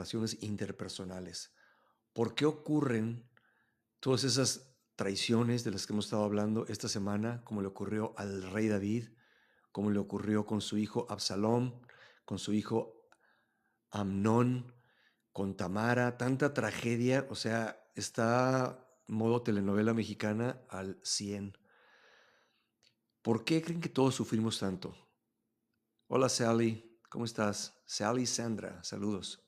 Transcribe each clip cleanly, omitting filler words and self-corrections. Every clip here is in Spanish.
relaciones interpersonales. ¿Por qué ocurren todas esas traiciones de las que hemos estado hablando esta semana, como le ocurrió al rey David, como le ocurrió con su hijo Absalón, con su hijo Amnón, con Tamara? Tanta tragedia, o sea, está modo telenovela mexicana al 100. ¿Por qué creen que todos sufrimos tanto? Hola Sally, ¿cómo estás? Sally Sandra, saludos.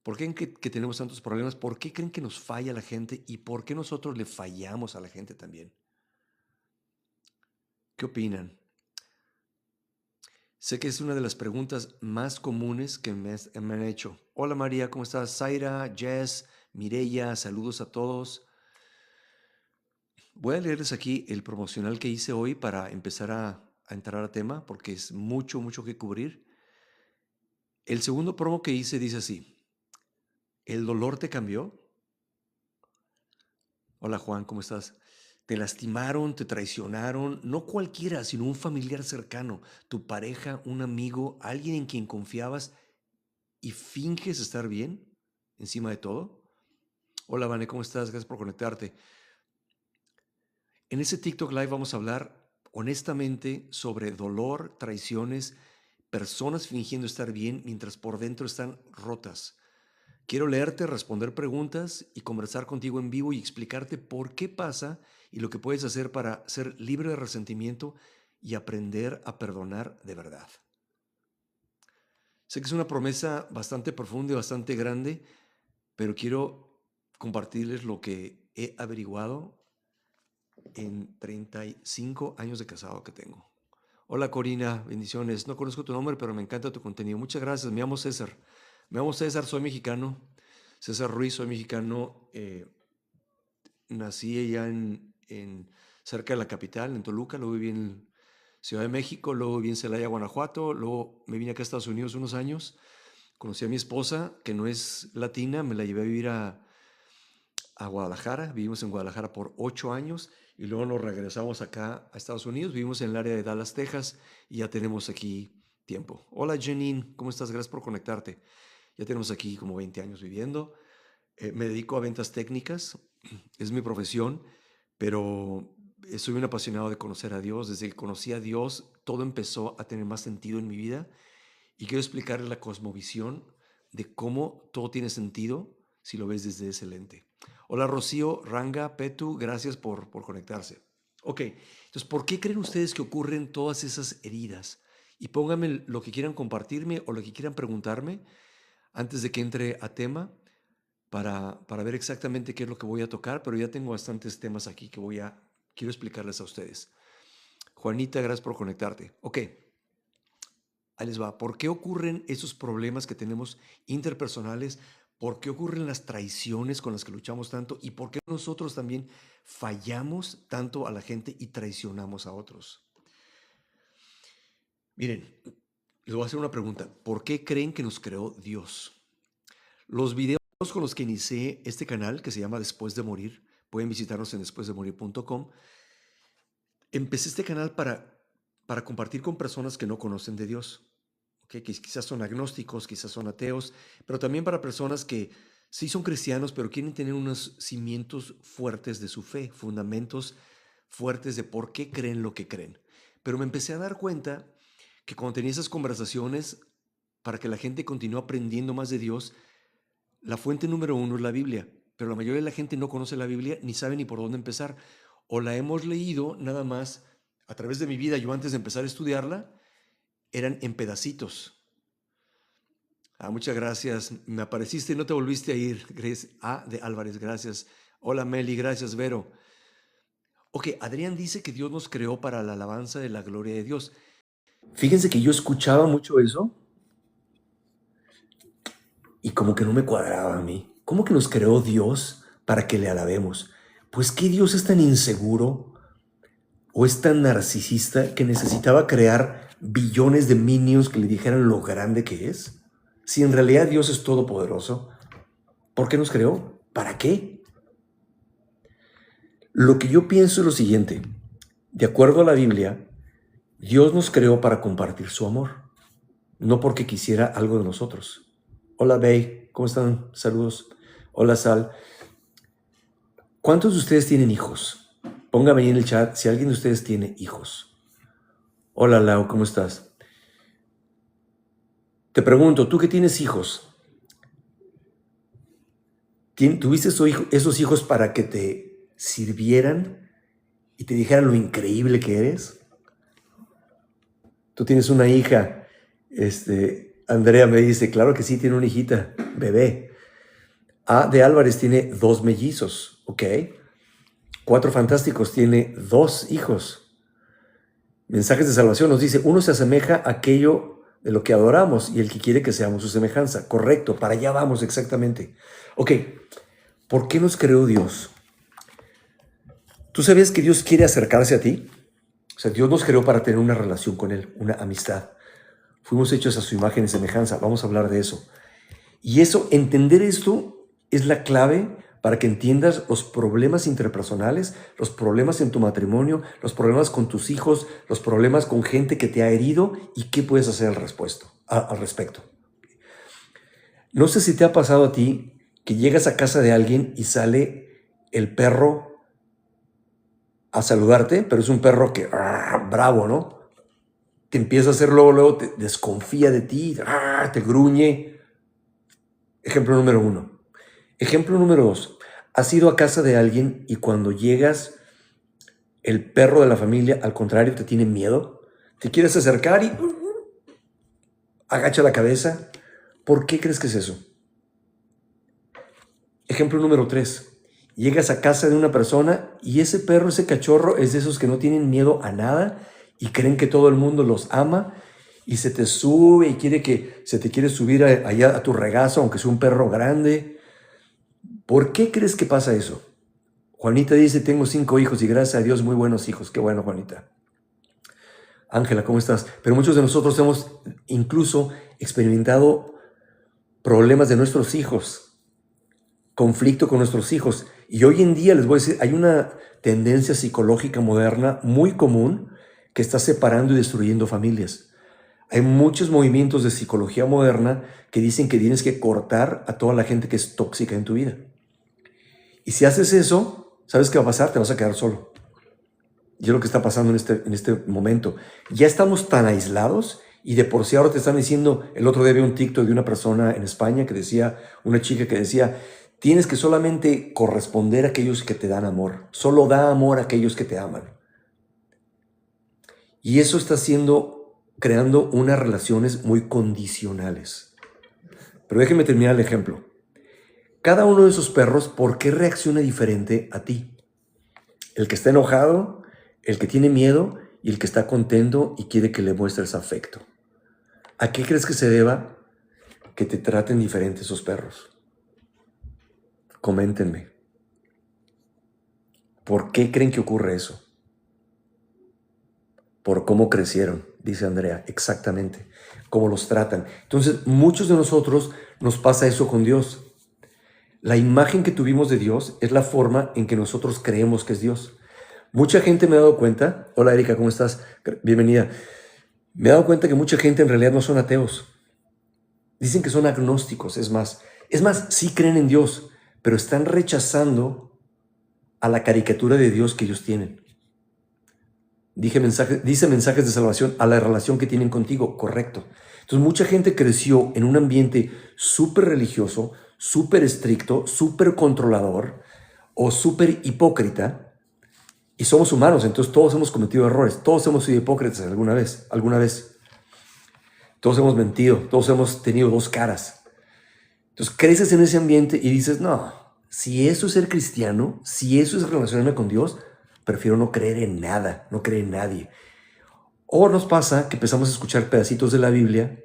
¿Por qué creen que tenemos tantos problemas? ¿Por qué creen que nos falla la gente? ¿Y por qué nosotros le fallamos a la gente también? ¿Qué opinan? Sé que es una de las preguntas más comunes que me han hecho. Hola María, ¿cómo estás? Zaira, Jess, Mireya, saludos a todos. Voy a leerles aquí el promocional que hice hoy para empezar a entrar a tema, porque es mucho, mucho que cubrir. El segundo promo que hice dice así: ¿el dolor te cambió? Hola Juan, ¿cómo estás? Te lastimaron, te traicionaron, no cualquiera, sino un familiar cercano, tu pareja, un amigo, alguien en quien confiabas y finges estar bien encima de todo. Hola Vane, ¿cómo estás? Gracias por conectarte. En ese TikTok Live vamos a hablar honestamente sobre dolor, traiciones, personas fingiendo estar bien mientras por dentro están rotas. Quiero leerte, responder preguntas y conversar contigo en vivo y explicarte por qué pasa y lo que puedes hacer para ser libre de resentimiento y aprender a perdonar de verdad. Sé que es una promesa bastante profunda y bastante grande, pero quiero compartirles lo que he averiguado en 35 años de casado que tengo. Hola Corina, bendiciones. No conozco tu nombre, pero me encanta tu contenido. Muchas gracias. Me llamo César. Soy mexicano. César Ruiz, soy mexicano. Nací allá cerca de la capital, en Toluca. Luego viví en Ciudad de México. Luego viví en Celaya, Guanajuato. Luego me vine acá a Estados Unidos unos años. Conocí a mi esposa, que no es latina. Me la llevé a vivir a Guadalajara. Vivimos en Guadalajara por 8 años y luego nos regresamos acá a Estados Unidos. Vivimos en el área de Dallas, Texas, y ya tenemos aquí tiempo. Hola Janine, ¿cómo estás? Gracias por conectarte. Ya tenemos aquí como 20 años viviendo. Me dedico a ventas técnicas, es mi profesión, pero soy un apasionado de conocer a Dios. Desde que conocí a Dios, todo empezó a tener más sentido en mi vida y quiero explicarles la cosmovisión de cómo todo tiene sentido si lo ves desde ese lente. Hola Rocío, Ranga, Petu, gracias por conectarse. Ok, entonces, ¿por qué creen ustedes que ocurren todas esas heridas? Y pónganme lo que quieran compartirme o lo que quieran preguntarme antes de que entre a tema para ver exactamente qué es lo que voy a tocar, pero ya tengo bastantes temas aquí que quiero explicarles a ustedes. Juanita, gracias por conectarte. Ok, ahí les va. ¿Por qué ocurren esos problemas que tenemos interpersonales? ¿Por qué ocurren las traiciones con las que luchamos tanto? ¿Y por qué nosotros también fallamos tanto a la gente y traicionamos a otros? Miren, les voy a hacer una pregunta. ¿Por qué creen que nos creó Dios? Los videos con los que inicié este canal, que se llama Después de Morir, pueden visitarnos en despuesdemorir.com. Empecé este canal para compartir con personas que no conocen de Dios, que quizás son agnósticos, quizás son ateos, pero también para personas que sí son cristianos, pero quieren tener unos cimientos fuertes de su fe, fundamentos fuertes de por qué creen lo que creen. Pero me empecé a dar cuenta que cuando tenía esas conversaciones, para que la gente continúe aprendiendo más de Dios, la fuente número uno es la Biblia, pero la mayoría de la gente no conoce la Biblia ni sabe ni por dónde empezar. O la hemos leído nada más a través de mi vida. Yo antes de empezar a estudiarla, eran en pedacitos. Muchas gracias. Me apareciste y no te volviste a ir. Grace A. de Álvarez, gracias. Hola Meli, gracias Vero. Ok, Adrián dice que Dios nos creó para la alabanza de la gloria de Dios. Fíjense que yo escuchaba mucho eso y como que no me cuadraba a mí. ¿Cómo que nos creó Dios para que le alabemos? Pues que Dios es tan inseguro o es tan narcisista que necesitaba crear billones de minions que le dijeran lo grande que es. Si en realidad Dios es todopoderoso, ¿por qué nos creó? ¿Para qué? Lo que yo pienso es lo siguiente. De acuerdo a la Biblia, Dios nos creó para compartir su amor, no porque quisiera algo de nosotros. Hola, Bey. ¿cómo están? Saludos. Hola, Sal. ¿Cuántos de ustedes tienen hijos? Póngame ahí en el chat si alguien de ustedes tiene hijos. Hola, Lau, ¿cómo estás? Te pregunto, ¿tú que tienes hijos? ¿Tuviste esos hijos para que te sirvieran y te dijeran lo increíble que eres? Tú tienes una hija, Andrea me dice, claro que sí, tiene una hijita, bebé. A de Álvarez tiene 2 mellizos, ¿ok? 4 Fantásticos tiene 2 hijos. Mensajes de Salvación nos dice, uno se asemeja a aquello de lo que adoramos y el que quiere que seamos su semejanza. Correcto, para allá vamos exactamente. Ok, ¿por qué nos creó Dios? ¿Tú sabías que Dios quiere acercarse a ti? O sea, Dios nos creó para tener una relación con Él, una amistad. Fuimos hechos a su imagen y semejanza. Vamos a hablar de eso. Y eso, entender esto es la clave para que entiendas los problemas interpersonales, los problemas en tu matrimonio, los problemas con tus hijos, los problemas con gente que te ha herido y qué puedes hacer al respecto. No sé si te ha pasado a ti que llegas a casa de alguien y sale el perro a saludarte, pero es un perro que, bravo, ¿no? Te empieza a hacer luego te desconfía de ti, te gruñe. Ejemplo número 1. Ejemplo número 2. Has ido a casa de alguien y cuando llegas, el perro de la familia, al contrario, te tiene miedo. Te quieres acercar y agacha la cabeza. ¿Por qué crees que es eso? Ejemplo número 3. Llegas a casa de una persona y ese perro, ese cachorro, es de esos que no tienen miedo a nada y creen que todo el mundo los ama y se te sube y se te quiere subir allá a tu regazo, aunque sea un perro grande. ¿Por qué crees que pasa eso? Juanita dice, tengo 5 hijos y gracias a Dios muy buenos hijos. Qué bueno, Juanita. Ángela, ¿cómo estás? Pero muchos de nosotros hemos incluso experimentado problemas de nuestros hijos, conflicto con nuestros hijos. Y hoy en día les voy a decir, hay una tendencia psicológica moderna muy común que está separando y destruyendo familias. Hay muchos movimientos de psicología moderna que dicen que tienes que cortar a toda la gente que es tóxica en tu vida. Y si haces eso, ¿sabes qué va a pasar? Te vas a quedar solo. Y es lo que está pasando en este momento. Ya estamos tan aislados y de por sí ahora te están diciendo, el otro día vi un TikTok de una persona en España que decía, una chica que decía, tienes que solamente corresponder a aquellos que te dan amor. Solo da amor a aquellos que te aman. Y eso está creando unas relaciones muy condicionales. Pero déjeme terminar el ejemplo. Cada uno de esos perros, ¿por qué reacciona diferente a ti? El que está enojado, el que tiene miedo y el que está contento y quiere que le muestres afecto. ¿A qué crees que se deba que te traten diferente esos perros? Coméntenme. ¿Por qué creen que ocurre eso? Por cómo crecieron, dice Andrea, exactamente, cómo los tratan. Entonces, muchos de nosotros nos pasa eso con Dios. La imagen que tuvimos de Dios es la forma en que nosotros creemos que es Dios. Mucha gente me ha dado cuenta, hola Erika, ¿cómo estás? Bienvenida. Me he dado cuenta que mucha gente en realidad no son ateos. Dicen que son agnósticos, es más, sí creen en Dios, pero están rechazando a la caricatura de Dios que ellos tienen. Dice mensajes de salvación a la relación que tienen contigo, correcto. Entonces mucha gente creció en un ambiente súper religioso, súper estricto, súper controlador o súper hipócrita. Y somos humanos, entonces todos hemos cometido errores, todos hemos sido hipócritas alguna vez. Todos hemos mentido, todos hemos tenido 2 caras. Entonces creces en ese ambiente y dices, no, si eso es ser cristiano, si eso es relacionarme con Dios, prefiero no creer en nada, no creer en nadie. O nos pasa que empezamos a escuchar pedacitos de la Biblia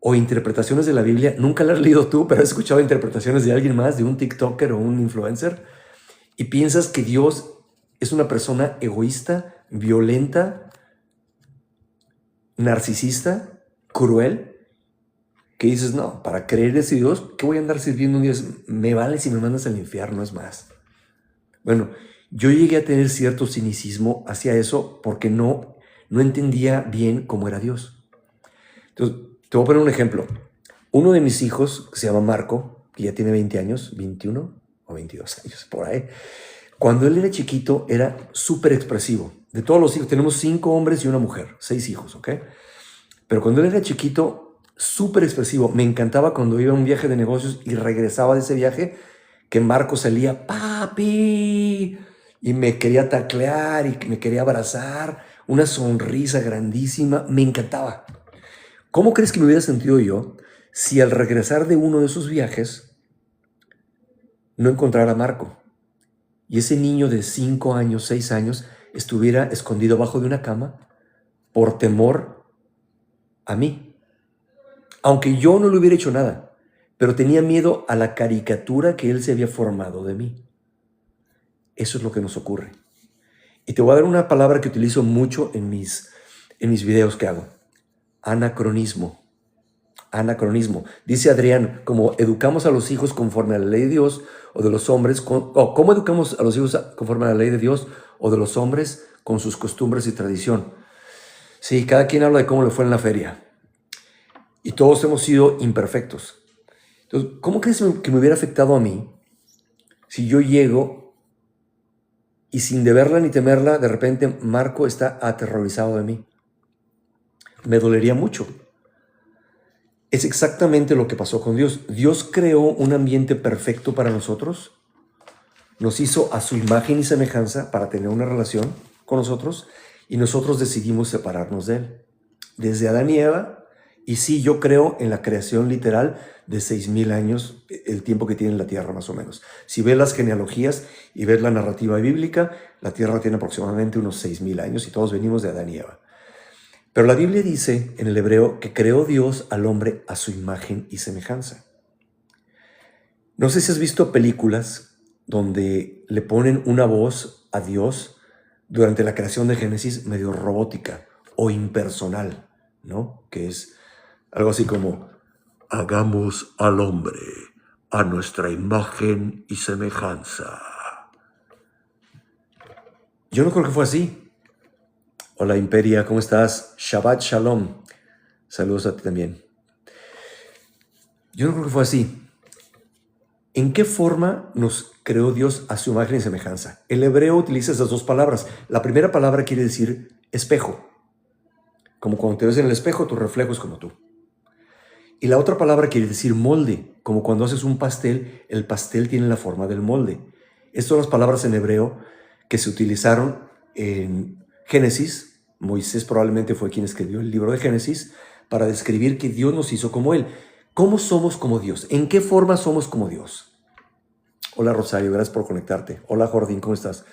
o interpretaciones de la Biblia. Nunca la has leído tú, pero has escuchado interpretaciones de alguien más, de un TikToker o un influencer, y piensas que Dios es una persona egoísta, violenta, narcisista, cruel, que dices, no, para creer en ese Dios, ¿qué voy a andar sirviendo un Dios? Me vale si me mandas al infierno, es más. Bueno, yo llegué a tener cierto cinicismo hacia eso porque no entendía bien cómo era Dios. Entonces, te voy a poner un ejemplo. Uno de mis hijos, que se llama Marco, que ya tiene 20 años, 21 o 22 años, por ahí. Cuando él era chiquito, era súper expresivo. De todos los hijos, tenemos 5 hombres y una mujer, 6 hijos, ¿ok? Pero cuando él era chiquito, súper expresivo. Me encantaba cuando iba a un viaje de negocios y regresaba de ese viaje, que Marco salía, papi, y me quería taclear y me quería abrazar, una sonrisa grandísima, me encantaba. ¿Cómo crees que me hubiera sentido yo si al regresar de uno de esos viajes no encontrara a Marco y ese niño de 5 años, 6 años estuviera escondido bajo de una cama por temor a mí? Aunque yo no le hubiera hecho nada, pero tenía miedo a la caricatura que él se había formado de mí. Eso es lo que nos ocurre. Y te voy a dar una palabra que utilizo mucho en mis videos que hago. Anacronismo. Anacronismo. Dice Adrián, como educamos a los hijos conforme a la ley de Dios o de los hombres, ¿cómo educamos a los hijos conforme a la ley de Dios o de los hombres con sus costumbres y tradición? Sí, cada quien habla de cómo le fue en la feria. Y todos hemos sido imperfectos. Entonces, ¿cómo crees que me hubiera afectado a mí si yo llego y sin deberla ni temerla, de repente Marco está aterrorizado de mí? Me dolería mucho. Es exactamente lo que pasó con Dios. Dios creó un ambiente perfecto para nosotros. Nos hizo a su imagen y semejanza para tener una relación con nosotros y nosotros decidimos separarnos de Él. Desde Adán y Eva, y sí, yo creo en la creación literal de 6,000 años, el tiempo que tiene la Tierra más o menos. Si ves las genealogías y ves la narrativa bíblica, la Tierra tiene aproximadamente unos 6,000 años y todos venimos de Adán y Eva. Pero la Biblia dice en el hebreo que creó Dios al hombre a su imagen y semejanza. No sé si has visto películas donde le ponen una voz a Dios durante la creación de Génesis medio robótica o impersonal, ¿no? Que es algo así como, hagamos al hombre a nuestra imagen y semejanza. Yo no creo que fue así. Hola Imperia, ¿cómo estás? Shabbat Shalom. Saludos a ti también. Yo no creo que fue así. ¿En qué forma nos creó Dios a su imagen y semejanza? El hebreo utiliza esas dos palabras. La primera palabra quiere decir espejo. Como cuando te ves en el espejo, tu reflejo es como tú. Y la otra palabra quiere decir molde. Como cuando haces un pastel, el pastel tiene la forma del molde. Estas son las palabras en hebreo que se utilizaron en Génesis. Moisés probablemente fue quien escribió el libro de Génesis para describir que Dios nos hizo como Él. ¿Cómo somos como Dios? ¿En qué forma somos como Dios? Hola Rosario, gracias por conectarte. Hola Jordín, ¿cómo estás?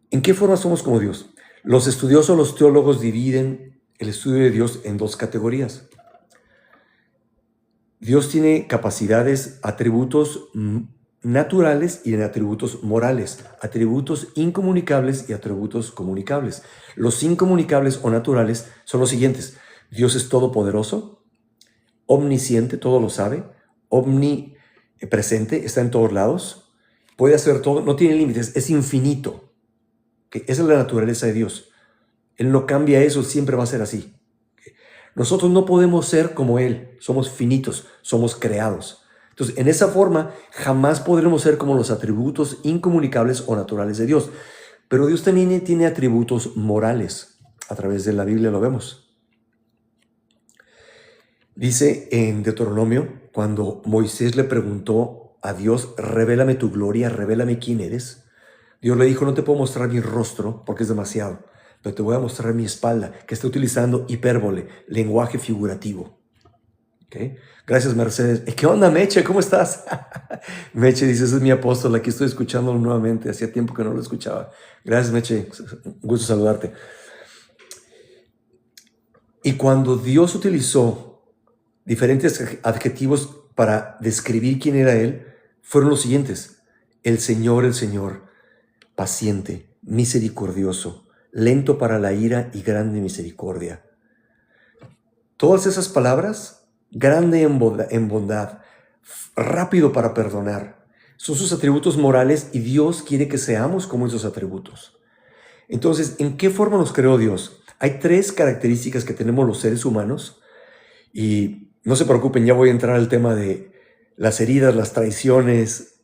¿En qué forma somos como Dios? Los estudiosos, los teólogos dividen el estudio de Dios en dos categorías. Dios tiene capacidades, atributos naturales y en atributos morales, atributos incomunicables y atributos comunicables. Los incomunicables o naturales son los siguientes. Dios es todopoderoso, omnisciente, todo lo sabe, omnipresente, está en todos lados, puede hacer todo, no tiene límites, es infinito. Esa es la naturaleza de Dios. Él no cambia eso, siempre va a ser así. Nosotros no podemos ser como Él, somos finitos, somos creados. Entonces, en esa forma, jamás podremos ser como los atributos incomunicables o naturales de Dios. Pero Dios también tiene atributos morales. A través de la Biblia lo vemos. Dice en Deuteronomio, cuando Moisés le preguntó a Dios, revélame tu gloria, revélame quién eres. Dios le dijo, no te puedo mostrar mi rostro porque es demasiado, pero te voy a mostrar mi espalda, que está utilizando hipérbole, lenguaje figurativo. ¿Okay? Gracias, Mercedes. ¿Qué onda, Meche? ¿Cómo estás? Meche dice, ese es mi apóstol, aquí estoy escuchándolo nuevamente. Hacía tiempo que no lo escuchaba. Gracias, Meche. Un gusto saludarte. Y cuando Dios utilizó diferentes adjetivos para describir quién era Él, fueron los siguientes. El Señor, paciente, misericordioso, lento para la ira y grande misericordia. Todas esas palabras, grande en bondad, rápido para perdonar, son sus atributos morales y Dios quiere que seamos como esos atributos. Entonces, ¿en qué forma nos creó Dios? Hay 3 características que tenemos los seres humanos y No se preocupen, ya voy a entrar al tema de las heridas, las traiciones,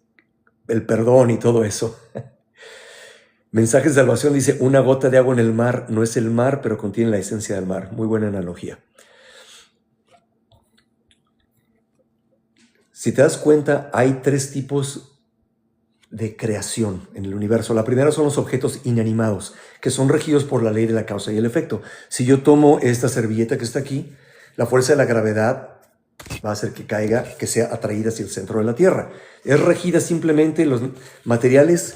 el perdón y todo eso. Mensaje de salvación dice, una gota de agua en el mar no es el mar, pero contiene la esencia del mar. Muy buena analogía. Si te das cuenta, hay tres tipos de creación en el universo. La primera son los objetos inanimados, que son regidos por la ley de la causa y el efecto. Si yo tomo esta servilleta que está aquí, la fuerza de la gravedad va a hacer que caiga, que sea atraída hacia el centro de la Tierra. Es regida simplemente, los materiales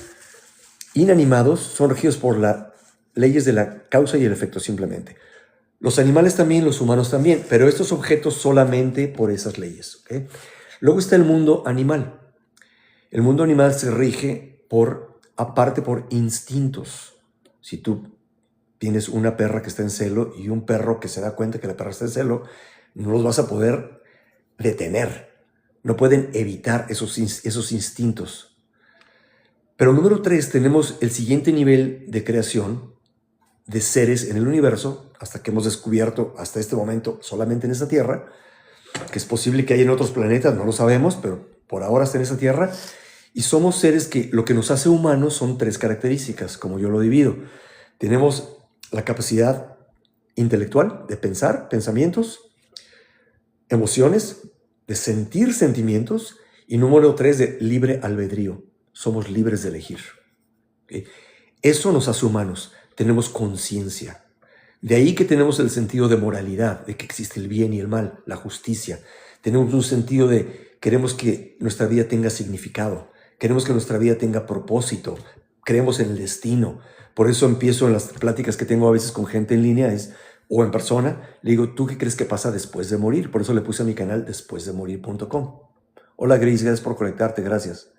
inanimados son regidos por las leyes de la causa y el efecto simplemente. Los animales también, los humanos también, pero estos objetos solamente por esas leyes. ¿Okay? Luego está el mundo animal. El mundo animal se rige aparte por instintos. Si tú tienes una perra que está en celo y un perro que se da cuenta que la perra está en celo, no los vas a poder detener. No pueden evitar esos instintos. Pero número 3, tenemos el siguiente nivel de creación de seres en el universo, hasta que hemos descubierto hasta este momento solamente en esta Tierra, que es posible que haya en otros planetas, no lo sabemos, pero por ahora está en esta Tierra, y somos seres que lo que nos hace humanos son 3 características, como yo lo divido. Tenemos la capacidad intelectual de pensar, pensamientos, emociones, de sentir sentimientos, y número 3, de libre albedrío. Somos libres de elegir. ¿Okay? Eso nos hace humanos. Tenemos conciencia. De ahí que tenemos el sentido de moralidad, de que existe el bien y el mal, la justicia. Tenemos un sentido de queremos que nuestra vida tenga significado, queremos que nuestra vida tenga propósito, creemos en el destino. Por eso empiezo en las pláticas que tengo a veces con gente en línea o en persona, le digo, ¿tú qué crees que pasa después de morir? Por eso le puse a mi canal despuesdemorir.com. Hola Gris, gracias por conectarte, gracias.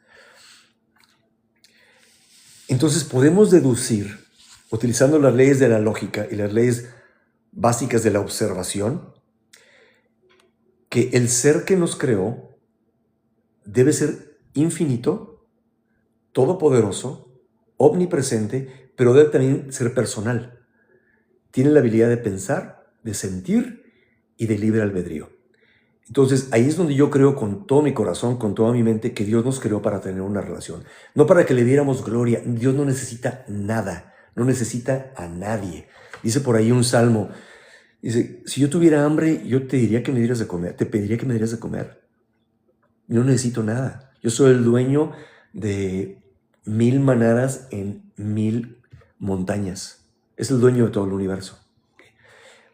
Entonces podemos deducir, utilizando las leyes de la lógica y las leyes básicas de la observación, que el ser que nos creó debe ser infinito, todopoderoso, omnipresente, pero debe también ser personal. Tiene la habilidad de pensar, de sentir y de libre albedrío. Entonces, ahí es donde yo creo con todo mi corazón, con toda mi mente, que Dios nos creó para tener una relación. No para que le diéramos gloria. Dios no necesita nada. No necesita a nadie. Dice por ahí un salmo. Dice, si yo tuviera hambre, yo te diría que me dieras de comer. Te pediría que me dieras de comer. No necesito nada. Yo soy el dueño de 1000 manadas en 1000 montañas. Es el dueño de todo el universo.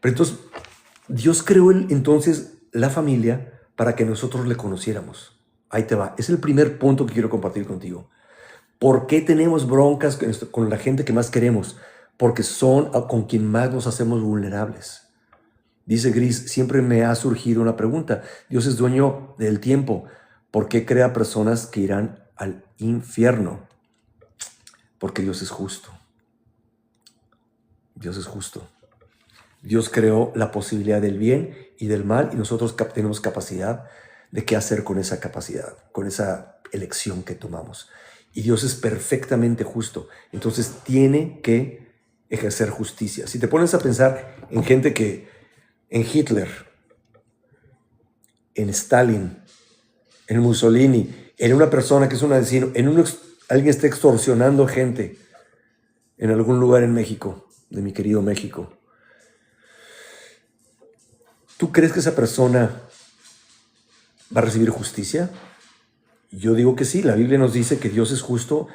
Pero entonces, Dios creó entonces la familia para que nosotros le conociéramos. Ahí te va. Es el primer punto que quiero compartir contigo. ¿Por qué tenemos broncas con la gente que más queremos? Porque son con quien más nos hacemos vulnerables. Dice Gris, siempre me ha surgido una pregunta. Dios es dueño del tiempo. ¿Por qué crea personas que irán al infierno? Porque Dios es justo. Dios es justo. Dios creó la posibilidad del bien y del mal y nosotros tenemos capacidad de qué hacer con esa capacidad, con esa elección que tomamos. Y Dios es perfectamente justo. Entonces tiene que ejercer justicia. Si te pones a pensar en gente en Hitler, en Stalin, en Mussolini, en una persona que es un asesino, alguien está extorsionando gente en algún lugar en México, de mi querido México. ¿Tú crees que esa persona va a recibir justicia? Yo digo que sí. La Biblia nos dice que Dios es justo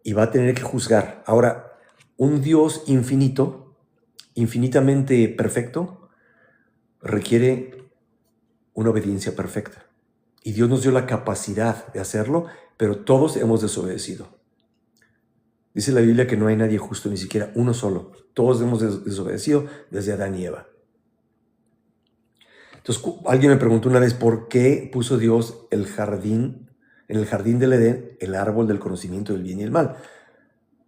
y va a tener que juzgar. Ahora, un Dios infinito, infinitamente perfecto, requiere una obediencia perfecta. Y Dios nos dio la capacidad de hacerlo, pero todos hemos desobedecido. Dice la Biblia que no hay nadie justo, ni siquiera uno solo. Todos hemos desobedecido desde Adán y Eva. Entonces, alguien me preguntó una vez por qué puso Dios en el jardín del Edén, el árbol del conocimiento del bien y el mal.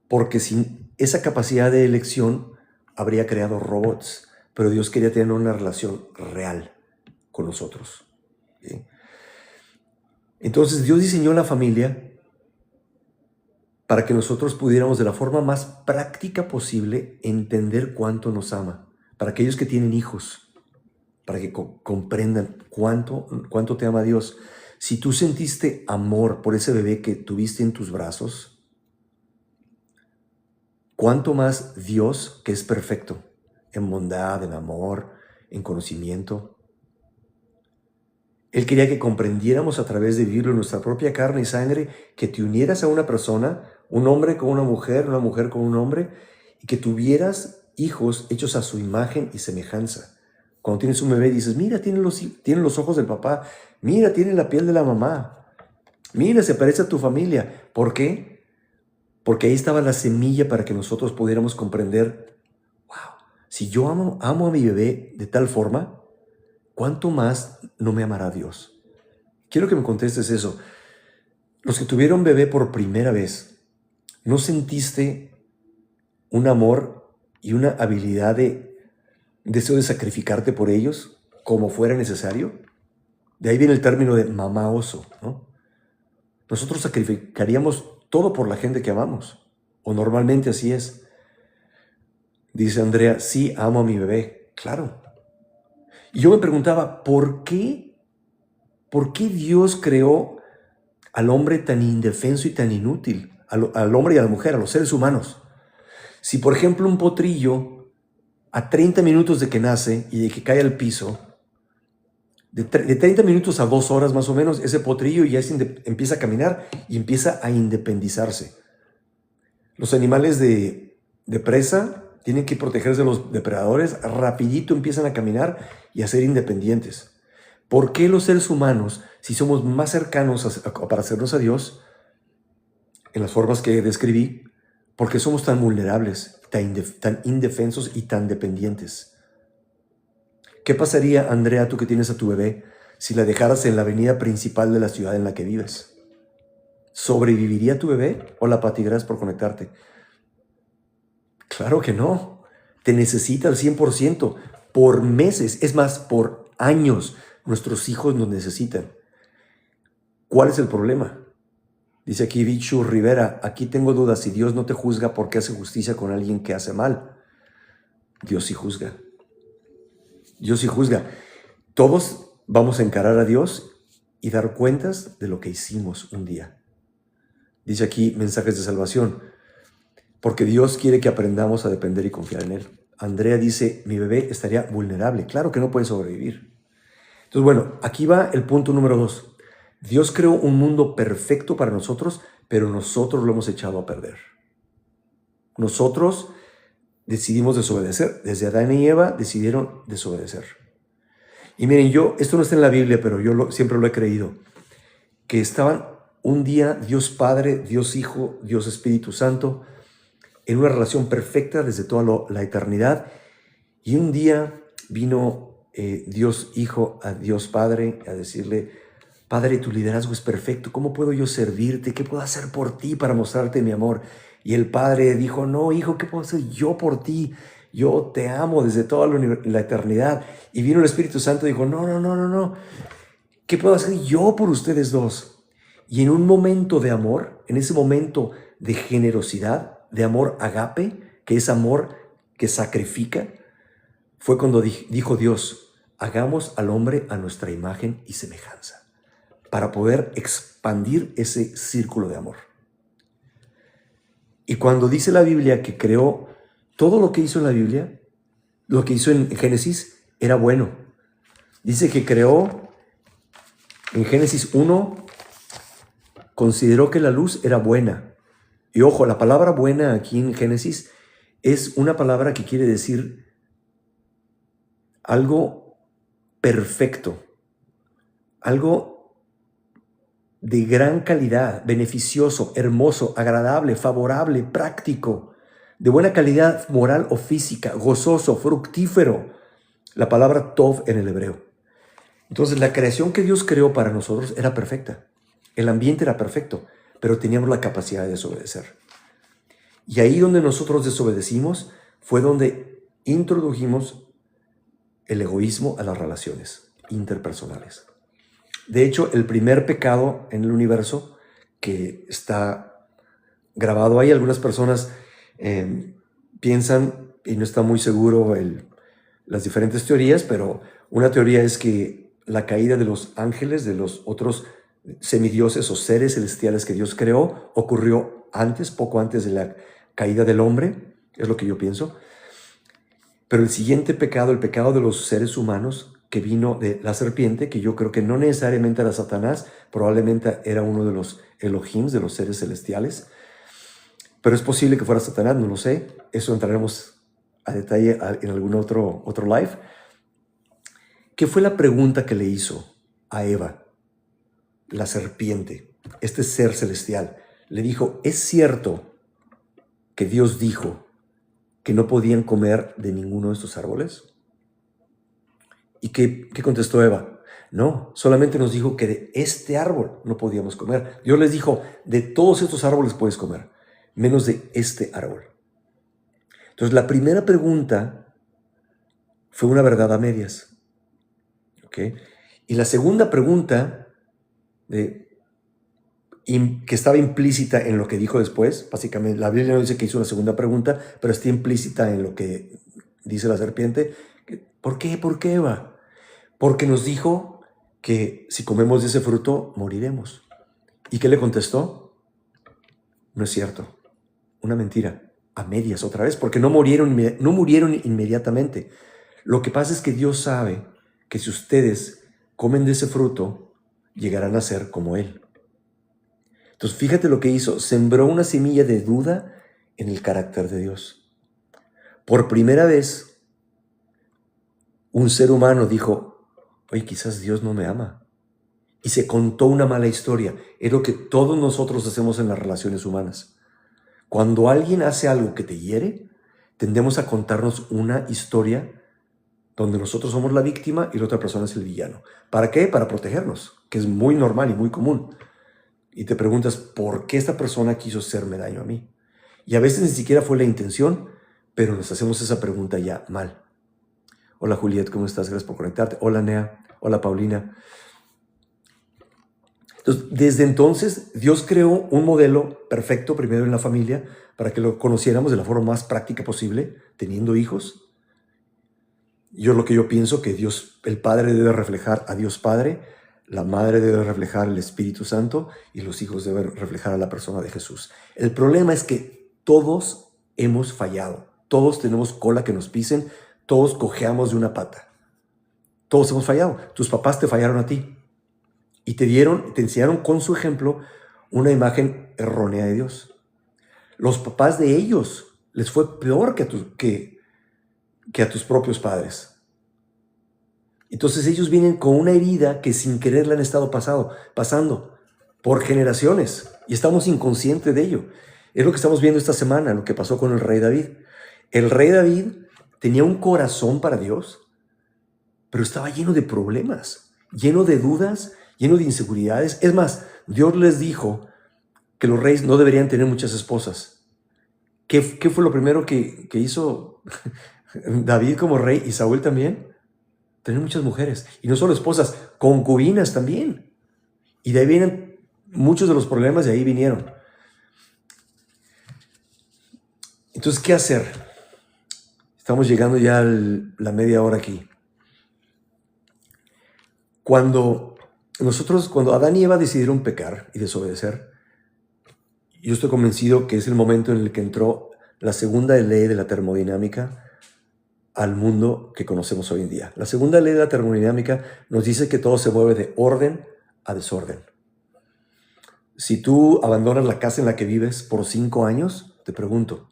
Porque sin esa capacidad de elección habría creado robots, pero Dios quería tener una relación real con nosotros. ¿Sí? Entonces Dios diseñó la familia para que nosotros pudiéramos de la forma más práctica posible entender cuánto nos ama. Para aquellos que tienen hijos, para que comprendan cuánto te ama Dios. Si tú sentiste amor por ese bebé que tuviste en tus brazos, cuánto más Dios, que es perfecto, en bondad, en amor, en conocimiento. Él quería que comprendiéramos a través de vivirlo en nuestra propia carne y sangre, que te unieras a una persona, un hombre con una mujer con un hombre, y que tuvieras hijos hechos a su imagen y semejanza. Cuando tienes un bebé dices, mira, tiene los ojos del papá, mira, tiene la piel de la mamá, mira, se parece a tu familia. ¿Por qué? Porque ahí estaba la semilla para que nosotros pudiéramos comprender, wow, si yo amo a mi bebé de tal forma, ¿cuánto más no me amará Dios? Quiero que me contestes eso. Los que tuvieron bebé por primera vez, ¿no sentiste un amor y una habilidad de deseo de sacrificarte por ellos como fuera necesario? De ahí viene el término de mamá oso, ¿no? Nosotros sacrificaríamos todo por la gente que amamos, o normalmente así es. Dice Andrea, sí, amo a mi bebé, claro. Y yo me preguntaba, ¿por qué Dios creó al hombre tan indefenso y tan inútil, al hombre y a la mujer, a los seres humanos? Si, por ejemplo, un potrillo a 30 minutos de que nace y de que cae al piso, de 30 minutos a 2 horas más o menos, ese potrillo ya empieza a caminar y empieza a independizarse. Los animales de presa tienen que protegerse de los depredadores, rapidito empiezan a caminar y a ser independientes. ¿Por qué los seres humanos, si somos más cercanos para hacernos a Dios, en las formas que describí, porque somos tan vulnerables, tan indefensos y tan dependientes? ¿Qué pasaría, Andrea, tú que tienes a tu bebé, si la dejaras en la avenida principal de la ciudad en la que vives? ¿Sobreviviría tu bebé o la patigarás por conectarte? Claro que no. Te necesita al 100%, por meses, es más, por años. Nuestros hijos nos necesitan. ¿Cuál es el problema? Dice aquí Bichu Rivera, aquí tengo dudas, si Dios no te juzga, ¿por qué hace justicia con alguien que hace mal? Dios sí juzga. Dios sí juzga. Todos vamos a encarar a Dios y dar cuentas de lo que hicimos un día. Dice aquí mensajes de salvación, porque Dios quiere que aprendamos a depender y confiar en Él. Andrea dice, mi bebé estaría vulnerable. Claro que no puede sobrevivir. Entonces, bueno, aquí va el punto número 2. Dios creó un mundo perfecto para nosotros, pero nosotros lo hemos echado a perder. Nosotros decidimos desobedecer. Desde Adán y Eva decidieron desobedecer. Y miren, esto no está en la Biblia, pero yo siempre lo he creído, que estaban un día Dios Padre, Dios Hijo, Dios Espíritu Santo, en una relación perfecta desde toda la eternidad, y un día vino Dios Hijo a Dios Padre a decirle, Padre, tu liderazgo es perfecto, ¿cómo puedo yo servirte? ¿Qué puedo hacer por ti para mostrarte mi amor? Y el Padre dijo, no, hijo, ¿qué puedo hacer yo por ti? Yo te amo desde toda la eternidad. Y vino el Espíritu Santo y dijo, no, ¿qué puedo hacer yo por ustedes dos? Y en un momento de amor, en ese momento de generosidad, de amor agape, que es amor que sacrifica, fue cuando dijo Dios, hagamos al hombre a nuestra imagen y semejanza, para poder expandir ese círculo de amor. Y cuando dice la Biblia que creó todo lo que hizo en la Biblia, lo que hizo en Génesis era bueno. Dice que creó en Génesis 1, consideró que la luz era buena. Y ojo, la palabra buena aquí en Génesis es una palabra que quiere decir algo perfecto, algo de gran calidad, beneficioso, hermoso, agradable, favorable, práctico, de buena calidad moral o física, gozoso, fructífero. La palabra tov en el hebreo. Entonces, la creación que Dios creó para nosotros era perfecta. El ambiente era perfecto, pero teníamos la capacidad de desobedecer. Y ahí donde nosotros desobedecimos fue donde introdujimos el egoísmo a las relaciones interpersonales. De hecho, el primer pecado en el universo que está grabado ahí, algunas personas piensan, y no está muy seguro las diferentes teorías, pero una teoría es que la caída de los ángeles, de los otros semidioses o seres celestiales que Dios creó, ocurrió antes, poco antes de la caída del hombre, es lo que yo pienso. Pero el siguiente pecado, el pecado de los seres humanos, que vino de la serpiente, que yo creo que no necesariamente era Satanás, probablemente era uno de los Elohims, de los seres celestiales, pero es posible que fuera Satanás, no lo sé, eso entraremos a detalle en algún otro live. ¿Qué fue la pregunta que le hizo a Eva, la serpiente, este ser celestial? Le dijo, ¿es cierto que Dios dijo que no podían comer de ninguno de estos árboles? ¿Y qué contestó Eva? No, solamente nos dijo que de este árbol no podíamos comer. Dios les dijo, de todos estos árboles puedes comer, menos de este árbol. Entonces la primera pregunta fue una verdad a medias. ¿Okay? Y la segunda pregunta, que estaba implícita en lo que dijo después, básicamente la Biblia no dice que hizo una segunda pregunta, pero está implícita en lo que dice la serpiente. ¿Por qué? ¿Por qué, Eva? Porque nos dijo que si comemos de ese fruto, moriremos. ¿Y qué le contestó? No es cierto, una mentira, a medias otra vez, porque no murieron inmediatamente. Lo que pasa es que Dios sabe que si ustedes comen de ese fruto, llegarán a ser como Él. Entonces, fíjate lo que hizo. Sembró una semilla de duda en el carácter de Dios. Por primera vez, un ser humano dijo, oye, quizás Dios no me ama. Y se contó una mala historia. Es lo que todos nosotros hacemos en las relaciones humanas. Cuando alguien hace algo que te hiere, tendemos a contarnos una historia donde nosotros somos la víctima y la otra persona es el villano. ¿Para qué? Para protegernos, que es muy normal y muy común. Y te preguntas, ¿por qué esta persona quiso hacerme daño a mí? Y a veces ni siquiera fue la intención, pero nos hacemos esa pregunta ya mal. Hola Juliet, ¿cómo estás? Gracias por conectarte. Hola Nea. Hola Paulina. Entonces, desde entonces, Dios creó un modelo perfecto primero en la familia para que lo conociéramos de la forma más práctica posible, teniendo hijos. Lo que yo pienso que Dios, el Padre debe reflejar a Dios Padre, la Madre debe reflejar al Espíritu Santo y los hijos deben reflejar a la persona de Jesús. El problema es que todos hemos fallado, todos tenemos cola que nos pisen, todos cojeamos de una pata. Todos hemos fallado. Tus papás te fallaron a ti y te enseñaron con su ejemplo una imagen errónea de Dios. Los papás de ellos les fue peor que a tus propios padres. Entonces ellos vienen con una herida que sin querer le han estado pasando por generaciones y estamos inconscientes de ello. Es lo que estamos viendo esta semana, lo que pasó con el rey David. El rey David tenía un corazón para Dios, pero estaba lleno de problemas, lleno de dudas, lleno de inseguridades. Es más, Dios les dijo que los reyes no deberían tener muchas esposas. ¿Qué fue lo primero que hizo David como rey y Saúl también? Tener muchas mujeres. Y no solo esposas, concubinas también. Y de ahí vienen muchos de los problemas, de ahí vinieron. Entonces, ¿qué hacer? Estamos llegando ya a la media hora aquí. Cuando Adán y Eva decidieron pecar y desobedecer, yo estoy convencido que es el momento en el que entró la segunda ley de la termodinámica al mundo que conocemos hoy en día. La segunda ley de la termodinámica nos dice que todo se mueve de orden a desorden. Si tú abandonas la casa en la que vives por 5 años, te pregunto,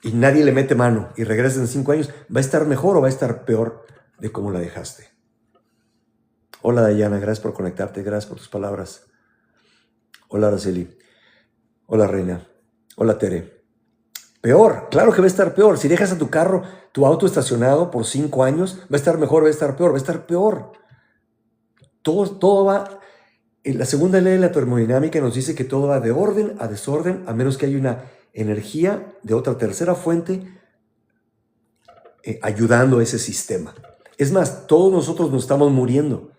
y nadie le mete mano y regresas en 5 años, ¿va a estar mejor o va a estar peor de cómo la dejaste? Hola Dayana, gracias por conectarte, gracias por tus palabras. Hola Araceli. Hola Reina. Hola Tere. Peor, claro que va a estar peor. Si dejas a tu auto estacionado por 5 años, va a estar mejor, va a estar peor, va a estar peor. Todo va. La segunda ley de la termodinámica nos dice que todo va de orden a desorden, a menos que haya una energía de otra tercera fuente ayudando a ese sistema. Es más, todos nosotros nos estamos muriendo.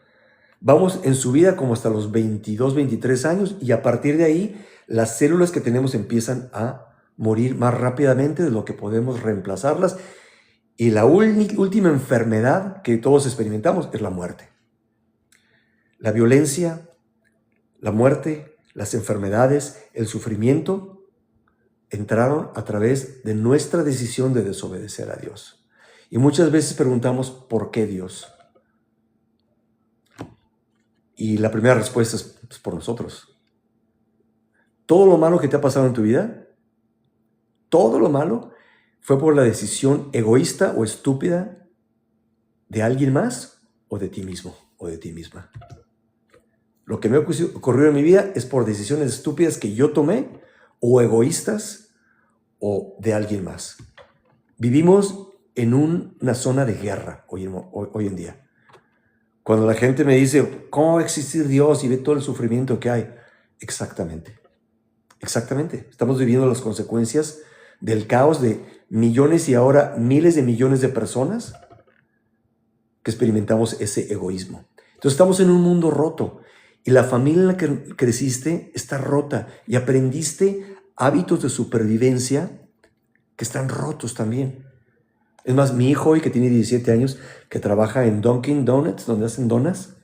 Vamos en su vida como hasta los 22, 23 años y a partir de ahí las células que tenemos empiezan a morir más rápidamente de lo que podemos reemplazarlas Y la última enfermedad que todos experimentamos es la muerte. La violencia, la muerte, las enfermedades, el sufrimiento entraron a través de nuestra decisión de desobedecer a Dios. Y muchas veces preguntamos, ¿por qué Dios? Y la primera respuesta es por nosotros. Todo lo malo que te ha pasado en tu vida, todo lo malo, fue por la decisión egoísta o estúpida de alguien más o de ti mismo o de ti misma. Lo que me ha ocurrido en mi vida es por decisiones estúpidas que yo tomé o egoístas o de alguien más. Vivimos en una zona de guerra hoy en día. Cuando la gente me dice, ¿cómo va a existir Dios y ve todo el sufrimiento que hay? Exactamente. Estamos viviendo las consecuencias del caos de millones y ahora miles de millones de personas que experimentamos ese egoísmo. Entonces estamos en un mundo roto y la familia en la que creciste está rota y aprendiste hábitos de supervivencia que están rotos también. Es más, mi hijo hoy que tiene 17 años, que trabaja en Dunkin' Donuts, donde hacen donas,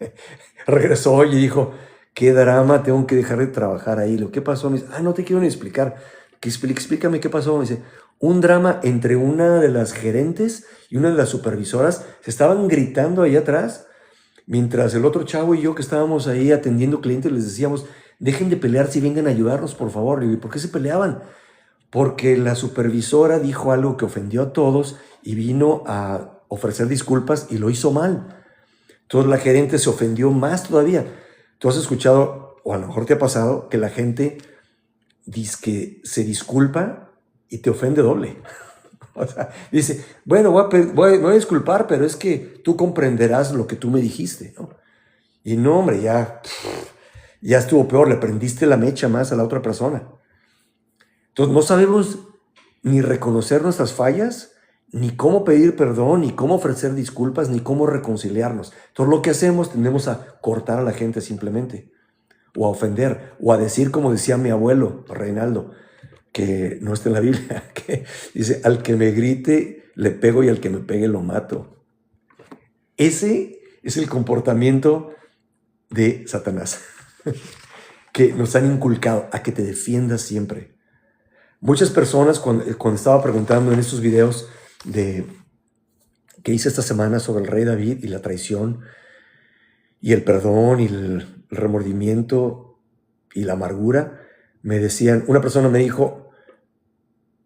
regresó hoy y dijo, qué drama, tengo que dejar de trabajar ahí. ¿Qué pasó? Me dice, no te quiero ni explicar. Explícame qué pasó. Me dice, un drama entre una de las gerentes y una de las supervisoras. Se estaban gritando ahí atrás, mientras el otro chavo y yo que estábamos ahí atendiendo clientes les decíamos, dejen de pelear si vengan a ayudarnos, por favor. Le digo, ¿por qué se peleaban? Porque la supervisora dijo algo que ofendió a todos y vino a ofrecer disculpas y lo hizo mal. Entonces la gerente se ofendió más todavía. Tú has escuchado, o a lo mejor te ha pasado, que la gente dice que se disculpa y te ofende doble. O sea, dice, bueno, me voy a disculpar, pero es que tú comprenderás lo que tú me dijiste, ¿no? Y no, hombre, ya estuvo peor, le prendiste la mecha más a la otra persona. Entonces no sabemos ni reconocer nuestras fallas, ni cómo pedir perdón, ni cómo ofrecer disculpas, ni cómo reconciliarnos. Entonces lo que hacemos, tendemos a cortar a la gente simplemente, o a ofender, o a decir como decía mi abuelo, Reinaldo, que no está en la Biblia, que dice, al que me grite le pego y al que me pegue lo mato. Ese es el comportamiento de Satanás, que nos han inculcado a que te defiendas siempre. Muchas personas, cuando estaba preguntando en estos videos que hice esta semana sobre el rey David y la traición y el perdón y el remordimiento y la amargura, me decían, una persona me dijo,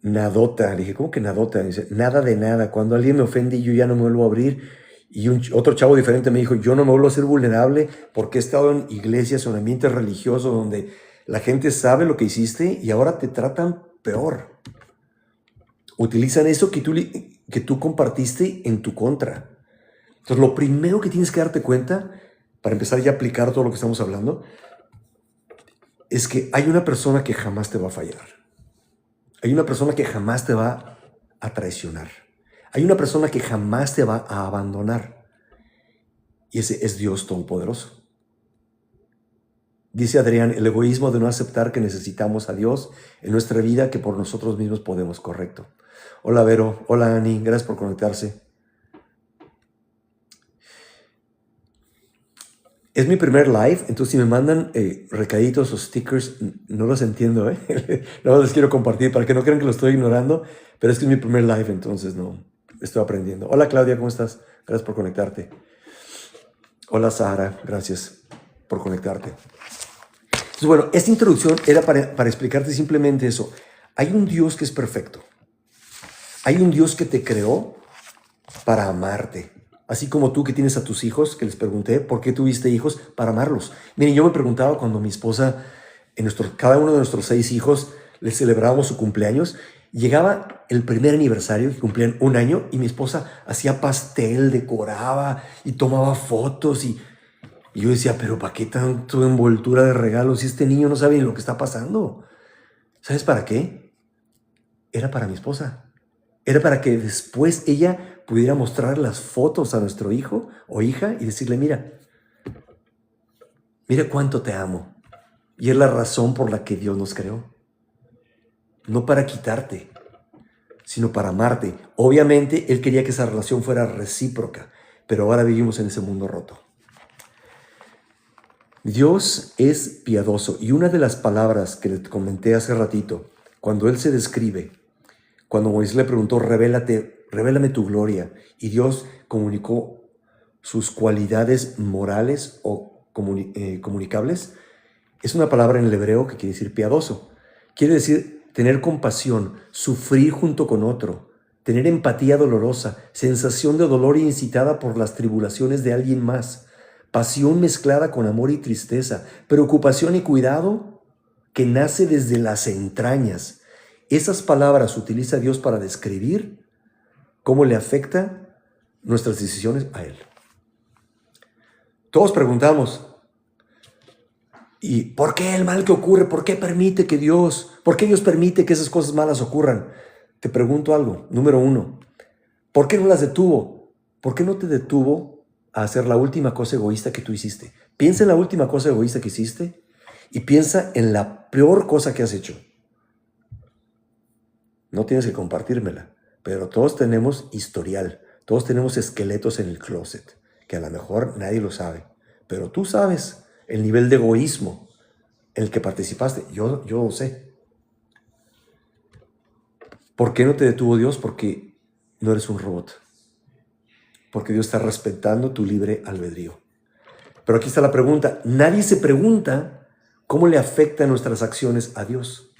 nadota. Le dije, ¿cómo que nadota? Me dice, nada de nada. Cuando alguien me ofende, yo ya no me vuelvo a abrir. Y otro chavo diferente me dijo, yo no me vuelvo a ser vulnerable porque he estado en iglesias o en ambientes religiosos donde la gente sabe lo que hiciste y ahora te tratan peor. Utilizan eso que tú compartiste en tu contra. Entonces, lo primero que tienes que darte cuenta, para empezar ya a aplicar todo lo que estamos hablando, es que hay una persona que jamás te va a fallar. Hay una persona que jamás te va a traicionar. Hay una persona que jamás te va a abandonar. Y ese es Dios Todopoderoso. Dice Adrián, el egoísmo de no aceptar que necesitamos a Dios en nuestra vida que por nosotros mismos podemos, correcto. Hola Vero, hola Ani, gracias por conectarse. Es mi primer live, entonces si me mandan recaditos o stickers, no los entiendo, no les quiero compartir para que no crean que lo estoy ignorando, pero es que es mi primer live, entonces no, estoy aprendiendo. Hola Claudia, ¿cómo estás? Gracias por conectarte. Hola Sara, gracias por conectarte. Entonces, bueno, esta introducción era para explicarte simplemente eso. Hay un Dios que es perfecto. Hay un Dios que te creó para amarte. Así como tú que tienes a tus hijos, que les pregunté, ¿por qué tuviste hijos? Para amarlos. Miren, yo me preguntaba cuando mi esposa, cada uno de nuestros 6 hijos, les celebrábamos su cumpleaños, llegaba el primer aniversario, que cumplían 1 año, y mi esposa hacía pastel, decoraba y tomaba fotos. Y yo decía, pero ¿para qué tanto envoltura de regalos si este niño no sabe ni lo que está pasando? ¿Sabes para qué? Era para mi esposa. Era para que después ella pudiera mostrar las fotos a nuestro hijo o hija y decirle, mira cuánto te amo. Y es la razón por la que Dios nos creó. No para quitarte, sino para amarte. Obviamente, Él quería que esa relación fuera recíproca, pero ahora vivimos en ese mundo roto. Dios es piadoso, y una de las palabras que le comenté hace ratito, cuando Él se describe, cuando Moisés le preguntó, revélame tu gloria, y Dios comunicó sus cualidades morales o comunicables, es una palabra en el hebreo que quiere decir piadoso. Quiere decir tener compasión, sufrir junto con otro, tener empatía dolorosa, sensación de dolor incitada por las tribulaciones de alguien más, pasión mezclada con amor y tristeza, preocupación y cuidado que nace desde las entrañas. Esas palabras utiliza Dios para describir cómo le afecta nuestras decisiones a Él. Todos preguntamos, ¿y por qué el mal que ocurre? ¿Por qué por qué Dios permite que esas cosas malas ocurran? Te pregunto algo. Número 1, ¿por qué no las detuvo? ¿Por qué no te detuvo a hacer la última cosa egoísta que tú hiciste? Piensa en la última cosa egoísta que hiciste y piensa en la peor cosa que has hecho. No tienes que compartírmela, pero todos tenemos historial, todos tenemos esqueletos en el closet, que a lo mejor nadie lo sabe, pero tú sabes el nivel de egoísmo en el que participaste. Yo lo sé. ¿Por qué no te detuvo Dios? Porque no eres un robot. Porque Dios está respetando tu libre albedrío. Pero aquí está la pregunta. Nadie se pregunta cómo le afectan nuestras acciones a Dios.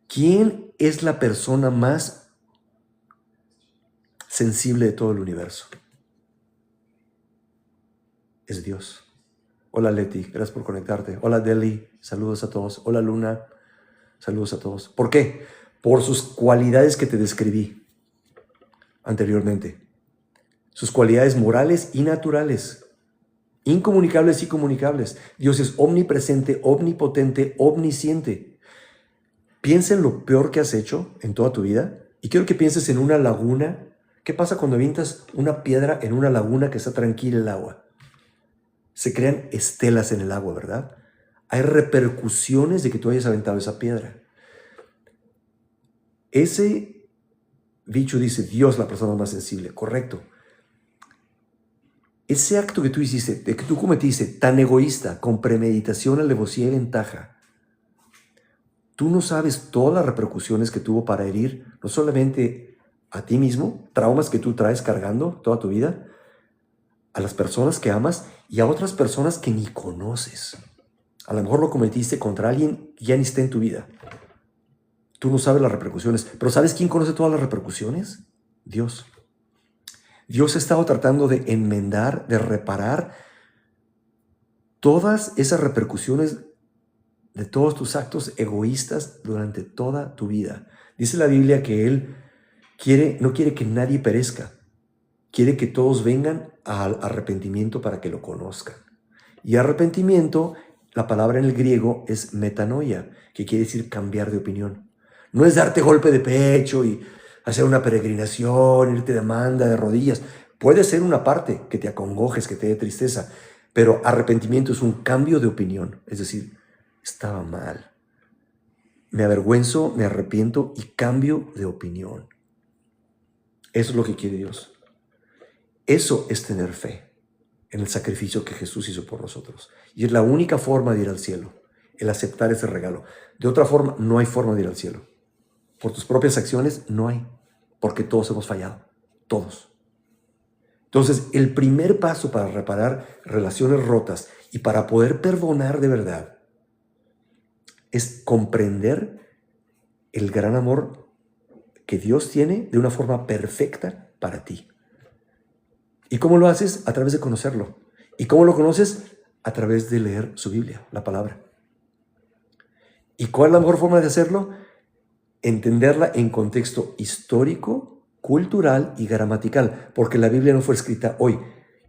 ¿Quién es la persona más sensible de todo el universo? Es Dios. Hola Leti, gracias por conectarte. Hola Deli, saludos a todos. Hola Luna, saludos a todos. ¿Por qué? Por sus cualidades que te describí anteriormente. Sus cualidades morales y naturales, incomunicables y comunicables. Dios es omnipresente, omnipotente, omnisciente. Piensa en lo peor que has hecho en toda tu vida y quiero que pienses en una laguna. ¿Qué pasa cuando avientas una piedra en una laguna que está tranquila el agua? Se crean estelas en el agua, ¿verdad? Hay repercusiones de que tú hayas aventado esa piedra. Ese dicho dice, Dios la persona más sensible, correcto. Ese acto que tú hiciste, de que tú cometiste, tan egoísta, con premeditación, alevosía y ventaja, tú no sabes todas las repercusiones que tuvo para herir, no solamente a ti mismo, traumas que tú traes cargando toda tu vida, a las personas que amas y a otras personas que ni conoces. A lo mejor lo cometiste contra alguien que ya ni está en tu vida. Tú no sabes las repercusiones, pero ¿sabes quién conoce todas las repercusiones? Dios. Dios ha estado tratando de enmendar, de reparar todas esas repercusiones de todos tus actos egoístas durante toda tu vida. Dice la Biblia que Él no quiere que nadie perezca, quiere que todos vengan al arrepentimiento para que lo conozcan. Y arrepentimiento, la palabra en el griego es metanoia, que quiere decir cambiar de opinión. No es darte golpe de pecho y hacer una peregrinación, irte de manda, de rodillas. Puede ser una parte que te acongojes, que te dé tristeza, pero arrepentimiento es un cambio de opinión. Es decir, estaba mal. Me avergüenzo, me arrepiento y cambio de opinión. Eso es lo que quiere Dios. Eso es tener fe en el sacrificio que Jesús hizo por nosotros. Y es la única forma de ir al cielo, el aceptar ese regalo. De otra forma, no hay forma de ir al cielo. Por tus propias acciones, no hay, porque todos hemos fallado, todos. Entonces, el primer paso para reparar relaciones rotas y para poder perdonar de verdad es comprender el gran amor que Dios tiene de una forma perfecta para ti. ¿Y cómo lo haces? A través de conocerlo. ¿Y cómo lo conoces? A través de leer su Biblia, la palabra. ¿Y cuál es la mejor forma de hacerlo? Entenderla en contexto histórico, cultural y gramatical, porque la Biblia no fue escrita hoy.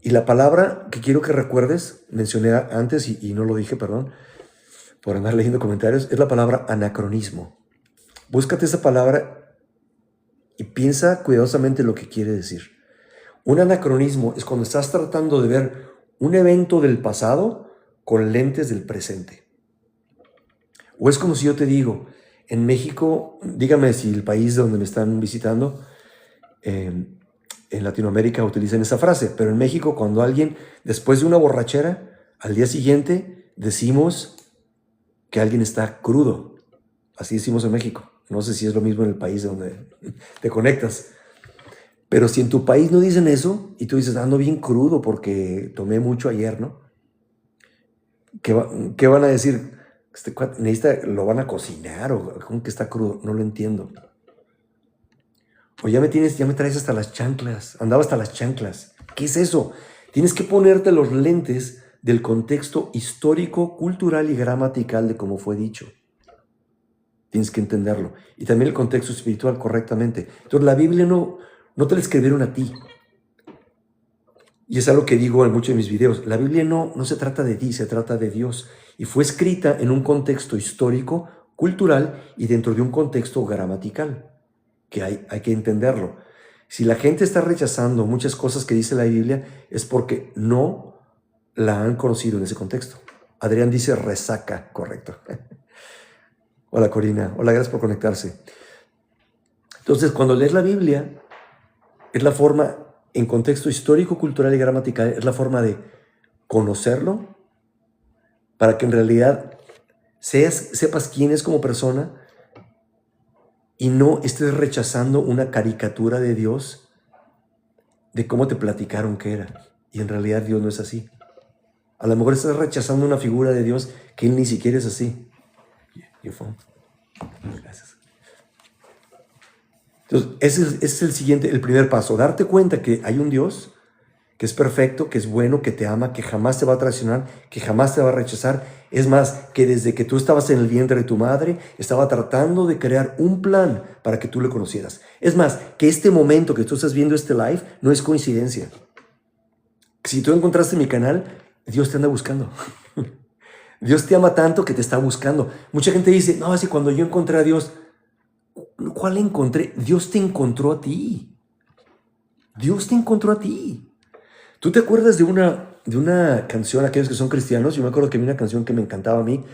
Y la palabra que quiero que recuerdes, mencioné antes y no lo dije, perdón, por andar leyendo comentarios, es la palabra anacronismo. Búscate esa palabra y piensa cuidadosamente lo que quiere decir. Un anacronismo es cuando estás tratando de ver un evento del pasado con lentes del presente. O es como si yo te digo, En México, dígame si el país donde me están visitando, en Latinoamérica utilizan esa frase, pero en México cuando alguien, después de una borrachera, al día siguiente decimos que alguien está crudo. Así decimos en México. No sé si es lo mismo en el país donde te conectas. Pero si en tu país no dicen eso y tú dices, ando bien crudo porque tomé mucho ayer, ¿no? ¿Qué van a decir? Lo van a cocinar o ¿cómo que está crudo? No lo entiendo. O ya me traes hasta las chanclas. Andaba hasta las chanclas. ¿Qué es eso? Tienes que ponerte los lentes del contexto histórico, cultural y gramatical de cómo fue dicho. Tienes que entenderlo. Y también el contexto espiritual correctamente. Entonces la Biblia no te la escribieron a ti. Y es algo que digo en muchos de mis videos. La Biblia no se trata de ti, se trata de Dios. Y fue escrita en un contexto histórico, cultural y dentro de un contexto gramatical, que hay que entenderlo. Si la gente está rechazando muchas cosas que dice la Biblia, es porque no la han conocido en ese contexto. Adrián dice resaca, correcto. Hola Corina, hola, gracias por conectarse. Entonces, cuando lees la Biblia, es la forma, en contexto histórico, cultural y gramatical, es la forma de conocerlo para que en realidad sepas quién es como persona y no estés rechazando una caricatura de Dios de cómo te platicaron que era. Y en realidad Dios no es así. A lo mejor estás rechazando una figura de Dios que Él ni siquiera es así. Gracias. Entonces, ese es el primer paso. Darte cuenta que hay un Dios que es perfecto, que es bueno, que te ama, que jamás te va a traicionar, que jamás te va a rechazar. Es más, que desde que tú estabas en el vientre de tu madre, estaba tratando de crear un plan para que tú le conocieras. Es más, que este momento que tú estás viendo este live no es coincidencia. Si tú encontraste mi canal, Dios te anda buscando. Dios te ama tanto que te está buscando. Mucha gente dice, no, así cuando yo encontré a Dios, ¿cuál encontré? Dios te encontró a ti. Dios te encontró a ti. ¿Tú te acuerdas de una canción, aquellos que son cristianos? Yo me acuerdo que había una canción que me encantaba a mí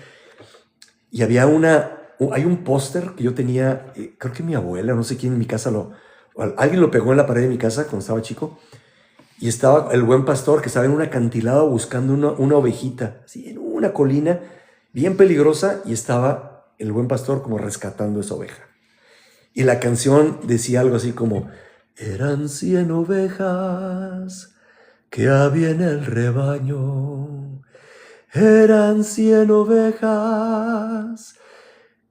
y había hay un póster que yo tenía, creo que mi abuela, no sé quién en mi casa alguien lo pegó en la pared de mi casa cuando estaba chico y estaba el buen pastor que estaba en un acantilado buscando una ovejita, así en una colina bien peligrosa y estaba el buen pastor como rescatando esa oveja. Y la canción decía algo así como, eran 100 ovejas que había en el rebaño, eran 100 ovejas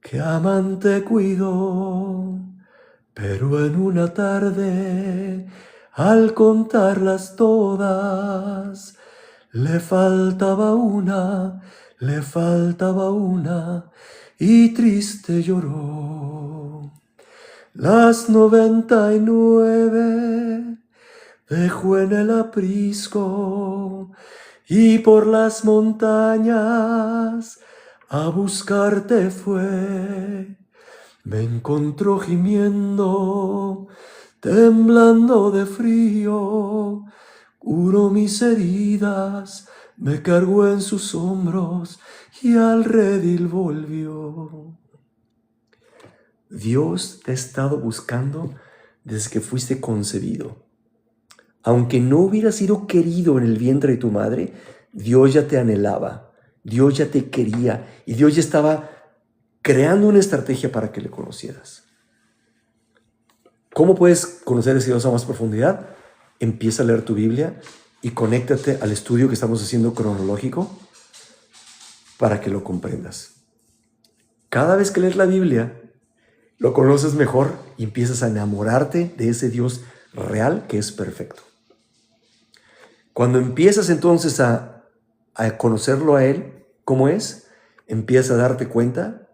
que amante cuidó, pero en una tarde, al contarlas todas, le faltaba una, y triste lloró. Las 99 dejó en el aprisco y por las montañas a buscarte fue. Me encontró gimiendo, temblando de frío, curó mis heridas, me cargó en sus hombros y al redil volvió. Dios te ha estado buscando desde que fuiste concebido. Aunque no hubieras sido querido en el vientre de tu madre, Dios ya te anhelaba, Dios ya te quería y Dios ya estaba creando una estrategia para que le conocieras. ¿Cómo puedes conocer a ese Dios a más profundidad? Empieza a leer tu Biblia y conéctate al estudio que estamos haciendo cronológico para que lo comprendas. Cada vez que lees la Biblia, lo conoces mejor y empiezas a enamorarte de ese Dios real que es perfecto. Cuando empiezas entonces a conocerlo a Él, ¿cómo es? Empiezas a darte cuenta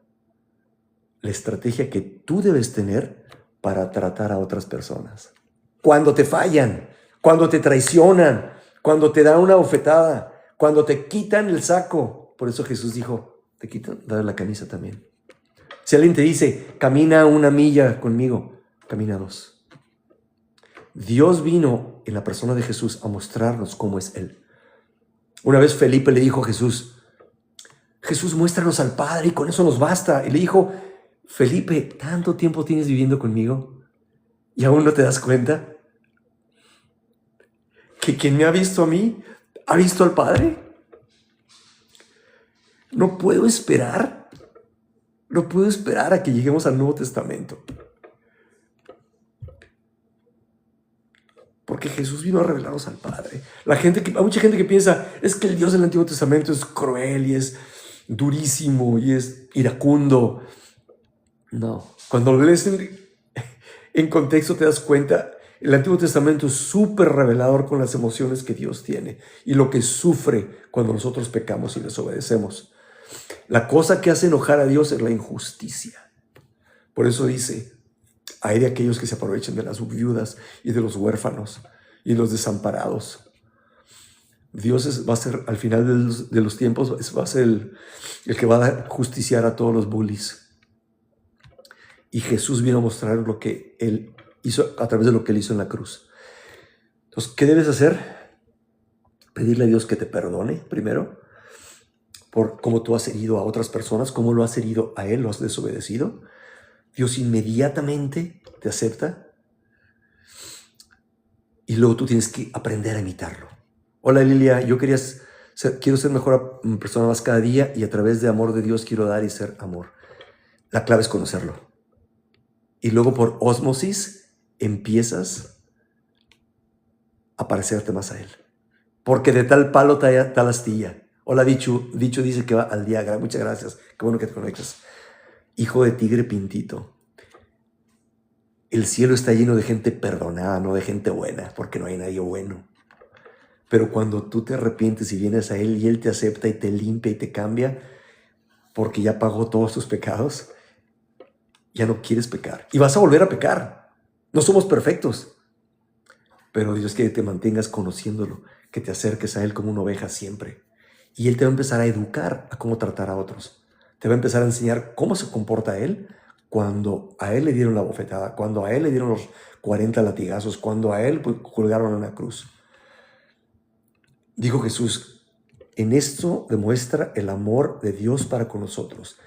la estrategia que tú debes tener para tratar a otras personas. Cuando te fallan, cuando te traicionan, cuando te dan una bofetada, cuando te quitan el saco. Por eso Jesús dijo, te quitan, dale la camisa también. Si alguien te dice, camina 1 milla conmigo, camina 2. Dios vino en la persona de Jesús a mostrarnos cómo es Él. Una vez Felipe le dijo a Jesús, muéstranos al Padre y con eso nos basta. Y le dijo, Felipe, ¿tanto tiempo tienes viviendo conmigo y aún no te das cuenta que quien me ha visto a mí, ha visto al Padre? No puedo esperar a que lleguemos al Nuevo Testamento. Porque Jesús vino a revelarnos al Padre. Hay mucha gente que piensa, es que el Dios del Antiguo Testamento es cruel y es durísimo y es iracundo. No, cuando lo lees en contexto te das cuenta, el Antiguo Testamento es súper revelador con las emociones que Dios tiene y lo que sufre cuando nosotros pecamos y desobedecemos. La cosa que hace enojar a Dios es la injusticia. Por eso dice, hay de aquellos que se aprovechen de las viudas y de los huérfanos y los desamparados. Dios va a ser, al final de los tiempos, va a ser el que va a justiciar a todos los bullies. Y Jesús vino a mostrar lo que Él hizo a través de lo que Él hizo en la cruz. Entonces, ¿qué debes hacer? Pedirle a Dios que te perdone primero por cómo tú has herido a otras personas, cómo lo has herido a Él, lo has desobedecido. Dios inmediatamente te acepta y luego tú tienes que aprender a imitarlo. Hola Lilia, yo quiero ser mejor persona más cada día y a través de amor de Dios quiero dar y ser amor. La clave es conocerlo. Y luego por ósmosis empiezas a parecerte más a Él. Porque de tal palo tal astilla. Hola Dicho dice que va al Diagra. Muchas gracias. Qué bueno que te conectas. Hijo de tigre pintito. El cielo está lleno de gente perdonada, no de gente buena, porque no hay nadie bueno. Pero cuando tú te arrepientes y vienes a Él y Él te acepta y te limpia y te cambia, porque ya pagó todos tus pecados, ya no quieres pecar. Y vas a volver a pecar. No somos perfectos. Pero Dios quiere que te mantengas conociéndolo, que te acerques a Él como una oveja siempre. Y Él te va a empezar a educar a cómo tratar a otros. Te va a empezar a enseñar cómo se comporta Él cuando a Él le dieron la bofetada, cuando a Él le dieron los 40 latigazos, cuando a Él colgaron en una cruz. Dijo Jesús, en esto demuestra el amor de Dios para con nosotros.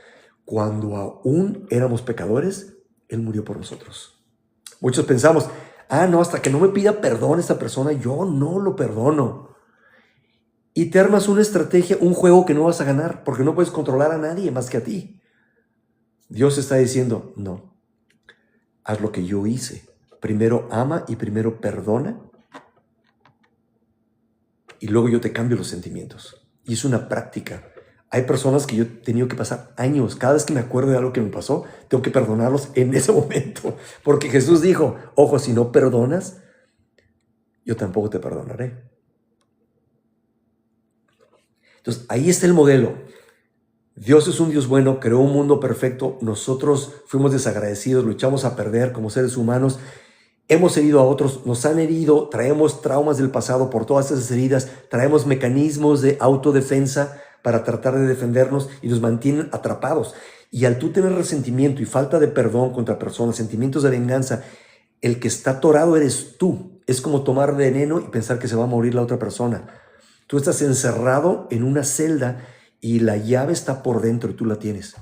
Cuando aún éramos pecadores, Él murió por nosotros. Muchos pensamos, no, hasta que no me pida perdón esta persona, yo no lo perdono. Y te armas una estrategia, un juego que no vas a ganar, porque no puedes controlar a nadie más que a ti. Dios está diciendo, no, haz lo que yo hice. Primero ama y primero perdona. Y luego yo te cambio los sentimientos. Y es una práctica. Hay personas que yo he tenido que pasar años. Cada vez que me acuerdo de algo que me pasó, tengo que perdonarlos en ese momento. Porque Jesús dijo, ojo, si no perdonas, yo tampoco te perdonaré. Entonces, ahí está el modelo. Dios es un Dios bueno, creó un mundo perfecto. Nosotros fuimos desagradecidos, lo echamos a perder como seres humanos. Hemos herido a otros, nos han herido, traemos traumas del pasado por todas esas heridas, traemos mecanismos de autodefensa para tratar de defendernos y nos mantienen atrapados. Y al tú tener resentimiento y falta de perdón contra personas, sentimientos de venganza, el que está atorado eres tú. Es como tomar veneno y pensar que se va a morir la otra persona. Tú estás encerrado en una celda y la llave está por dentro y tú la tienes.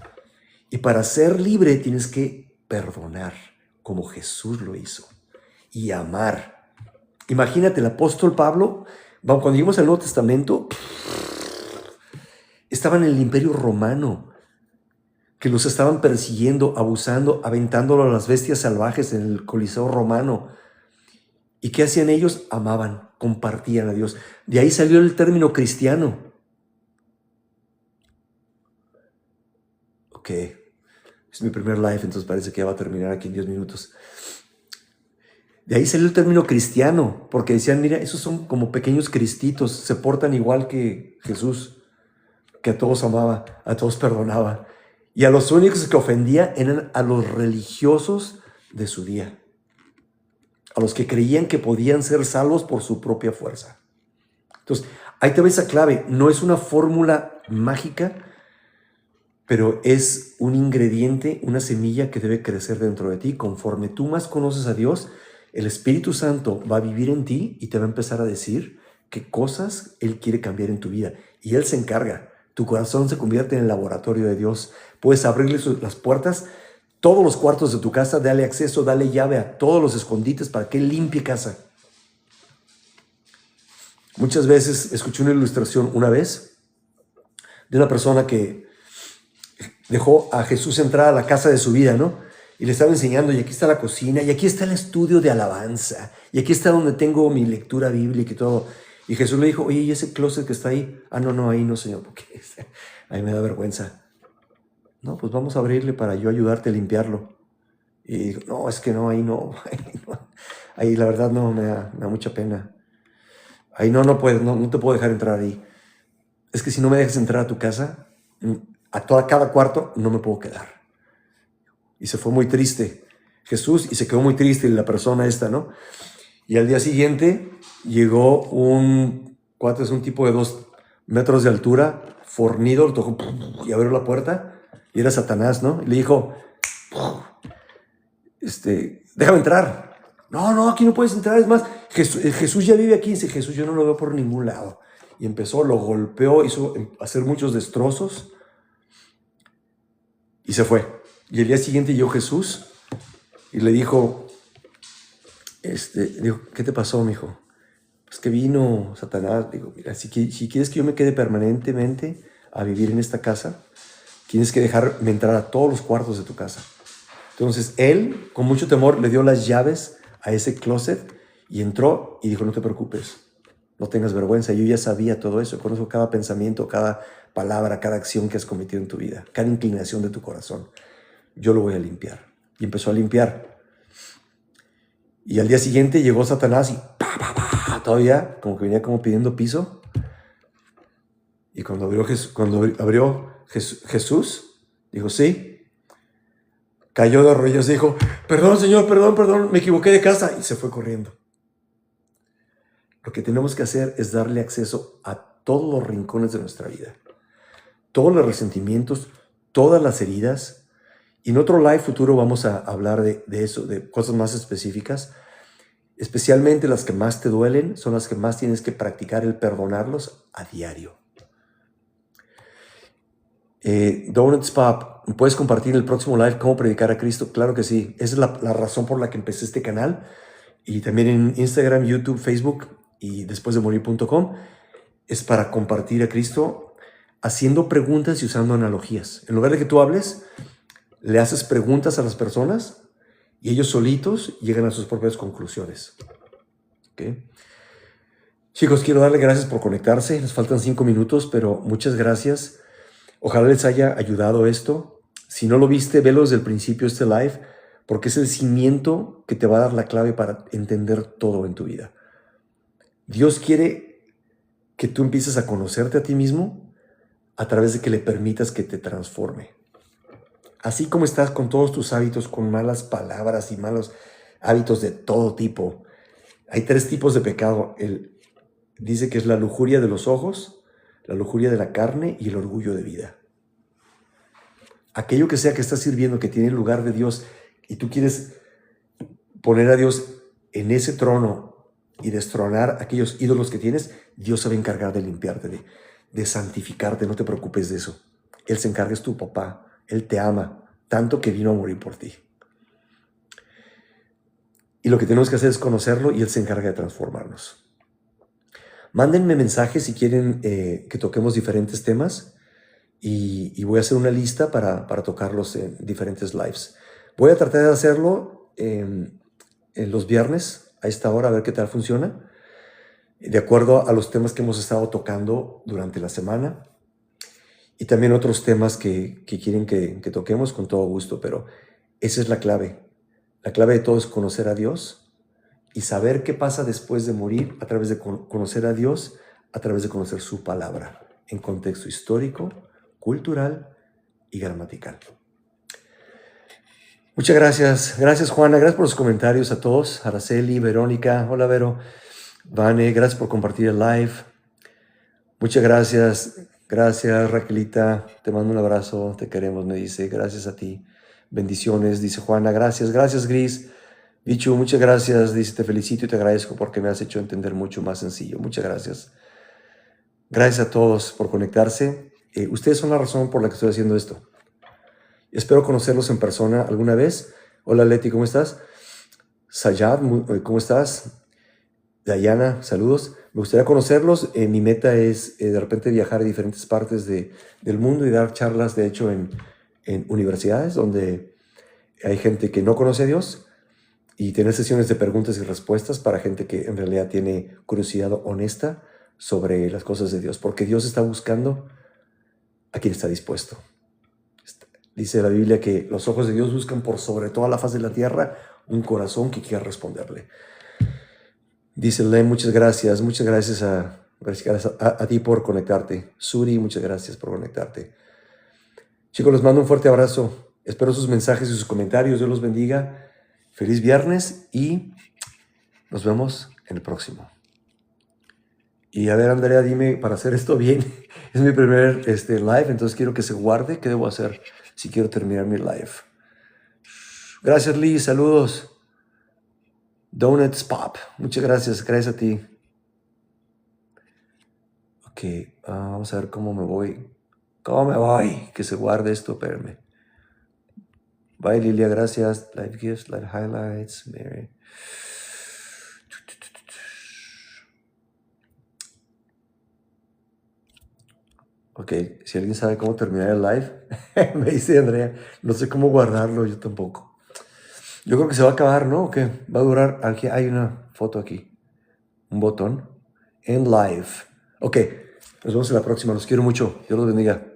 Y para ser libre tienes que perdonar como Jesús lo hizo. Y amar. Imagínate, el apóstol Pablo, cuando llegamos al Nuevo Testamento, estaban en el Imperio Romano, que los estaban persiguiendo, abusando, aventándolo a las bestias salvajes en el Coliseo Romano. ¿Y qué hacían ellos? Amaban, compartían a Dios. De ahí salió el término cristiano. Ok, es mi primer live, entonces parece que ya va a terminar aquí en 10 minutos. De ahí salió el término cristiano, porque decían, mira, esos son como pequeños cristitos, se portan igual que Jesús, que a todos amaba, a todos perdonaba. Y a los únicos que ofendía eran a los religiosos de su día, a los que creían que podían ser salvos por su propia fuerza. Entonces, ahí te ves esa clave. No es una fórmula mágica, pero es un ingrediente, una semilla que debe crecer dentro de ti. Conforme tú más conoces a Dios, el Espíritu Santo va a vivir en ti y te va a empezar a decir qué cosas Él quiere cambiar en tu vida. Y Él se encarga. Tu corazón se convierte en el laboratorio de Dios. Puedes abrirle las puertas Todos los cuartos de tu casa, dale acceso, dale llave a todos los escondites para que Él limpie casa. Muchas veces escuché una ilustración una vez de una persona que dejó a Jesús entrar a la casa de su vida, ¿no? Y le estaba enseñando, y aquí está la cocina, y aquí está el estudio de alabanza, y aquí está donde tengo mi lectura bíblica y todo. Y Jesús le dijo, oye, ¿y ese closet que está ahí? Ah, no, ahí no, Señor, porque ahí me da vergüenza. No, pues vamos a abrirle para yo ayudarte a limpiarlo. Y dijo, no, es que no, ahí no, ahí no. Ahí la verdad no, me da mucha pena. Ahí no puedes, no te puedo dejar entrar ahí. Es que si no me dejas entrar a tu casa, cada cuarto no me puedo quedar. Y se fue muy triste Jesús y se quedó muy triste la persona esta, ¿no? Y al día siguiente llegó un cuate, es un tipo de 2 metros de altura, fornido, lo tocó y abrió la puerta y era Satanás, ¿no? Y le dijo, déjame entrar. No, aquí no puedes entrar, es más, Jesús ya vive aquí. Dice, Jesús yo no lo veo por ningún lado. Y empezó, lo golpeó, hizo hacer muchos destrozos y se fue. Y el día siguiente llegó Jesús y le dijo, ¿qué te pasó, mijo? Pues que vino Satanás. Digo, mira, si quieres que yo me quede permanentemente a vivir en esta casa, tienes que dejarme entrar a todos los cuartos de tu casa. Entonces él, con mucho temor, le dio las llaves a ese closet y entró y dijo, no te preocupes, no tengas vergüenza, yo ya sabía todo eso, conozco cada pensamiento, cada palabra, cada acción que has cometido en tu vida, cada inclinación de tu corazón, yo lo voy a limpiar. Y empezó a limpiar. Y al día siguiente llegó Satanás y todavía como que venía como pidiendo piso. Y cuando abrió Jesús, dijo, sí. Cayó de rodillas y dijo, perdón, Señor, perdón, me equivoqué de casa. Y se fue corriendo. Lo que tenemos que hacer es darle acceso a todos los rincones de nuestra vida. Todos los resentimientos, todas las heridas. Y en otro live futuro vamos a hablar de eso, de cosas más específicas. Especialmente las que más te duelen son las que más tienes que practicar el perdonarlos a diario. Donuts Pop, ¿puedes compartir el próximo live cómo predicar a Cristo? Claro que sí. Esa es la razón por la que empecé este canal. Y también en Instagram, YouTube, Facebook y despuesdemorir.com es para compartir a Cristo haciendo preguntas y usando analogías. En lugar de que tú hables, le haces preguntas a las personas y ellos solitos llegan a sus propias conclusiones. ¿Okay? Chicos, quiero darle gracias por conectarse. Les faltan 5 minutos, pero muchas gracias. Ojalá les haya ayudado esto. Si no lo viste, velo desde el principio este live, porque es el cimiento que te va a dar la clave para entender todo en tu vida. Dios quiere que tú empieces a conocerte a ti mismo a través de que le permitas que te transforme. Así como estás con todos tus hábitos, con malas palabras y malos hábitos de todo tipo. Hay 3 tipos de pecado. Dice que es la lujuria de los ojos, la lujuria de la carne y el orgullo de vida. Aquello que sea que estás sirviendo, que tiene el lugar de Dios, y tú quieres poner a Dios en ese trono y destronar aquellos ídolos que tienes, Dios se va a encargar de limpiarte, de santificarte, no te preocupes de eso. Él se encarga, es tu papá, Él te ama, tanto que vino a morir por ti. Y lo que tenemos que hacer es conocerlo y Él se encarga de transformarnos. Mándenme mensajes si quieren que toquemos diferentes temas y voy a hacer una lista para tocarlos en diferentes lives. Voy a tratar de hacerlo en los viernes a esta hora, a ver qué tal funciona, de acuerdo a los temas que hemos estado tocando durante la semana y también otros temas que quieren que toquemos con todo gusto, pero esa es la clave. La clave de todo es conocer a Dios y saber qué pasa después de morir a través de conocer a Dios, a través de conocer su palabra en contexto histórico, cultural y gramatical. Muchas gracias. Gracias, Juana. Gracias por los comentarios a todos. Araceli, Verónica. Hola, Vero. Vane, gracias por compartir el live. Muchas gracias. Gracias, Raquelita. Te mando un abrazo. Te queremos, me dice. Gracias a ti. Bendiciones, dice Juana. Gracias. Gracias, Gris. Bichu, muchas gracias. Dice, te felicito y te agradezco porque me has hecho entender mucho más sencillo. Muchas gracias. Gracias a todos por conectarse. Ustedes son la razón por la que estoy haciendo esto. Espero conocerlos en persona alguna vez. Hola Leti, ¿cómo estás? Sayad, ¿cómo estás? Dayana, saludos. Me gustaría conocerlos. Mi meta es de repente viajar a diferentes partes del mundo y dar charlas, de hecho, en universidades donde hay gente que no conoce a Dios y tener sesiones de preguntas y respuestas para gente que en realidad tiene curiosidad honesta sobre las cosas de Dios, porque Dios está buscando a quien está dispuesto. Dice la Biblia que los ojos de Dios buscan por sobre toda la faz de la tierra un corazón que quiera responderle. Dice Len, muchas gracias a ti por conectarte. Suri, muchas gracias por conectarte. Chicos, les mando un fuerte abrazo. Espero sus mensajes y sus comentarios. Dios los bendiga. Feliz viernes y nos vemos en el próximo. Y a ver, Andrea, dime, para hacer esto bien, es mi primer live, entonces quiero que se guarde. ¿Qué debo hacer si quiero terminar mi live? Gracias, Lee. Saludos. Donuts Pop. Muchas gracias. Gracias a ti. Ok, vamos a ver cómo me voy. ¿Cómo me voy? Que se guarde esto, espérame. Bye, Lilia, gracias. Live gifts, live highlights, Mary. Ok, si alguien sabe cómo terminar el live, me dice Andrea, no sé cómo guardarlo, yo tampoco. Yo creo que se va a acabar, ¿no? ¿O qué? Va a durar, aquí hay una foto aquí, un botón, en live. Ok, nos vemos en la próxima, los quiero mucho, Dios los bendiga.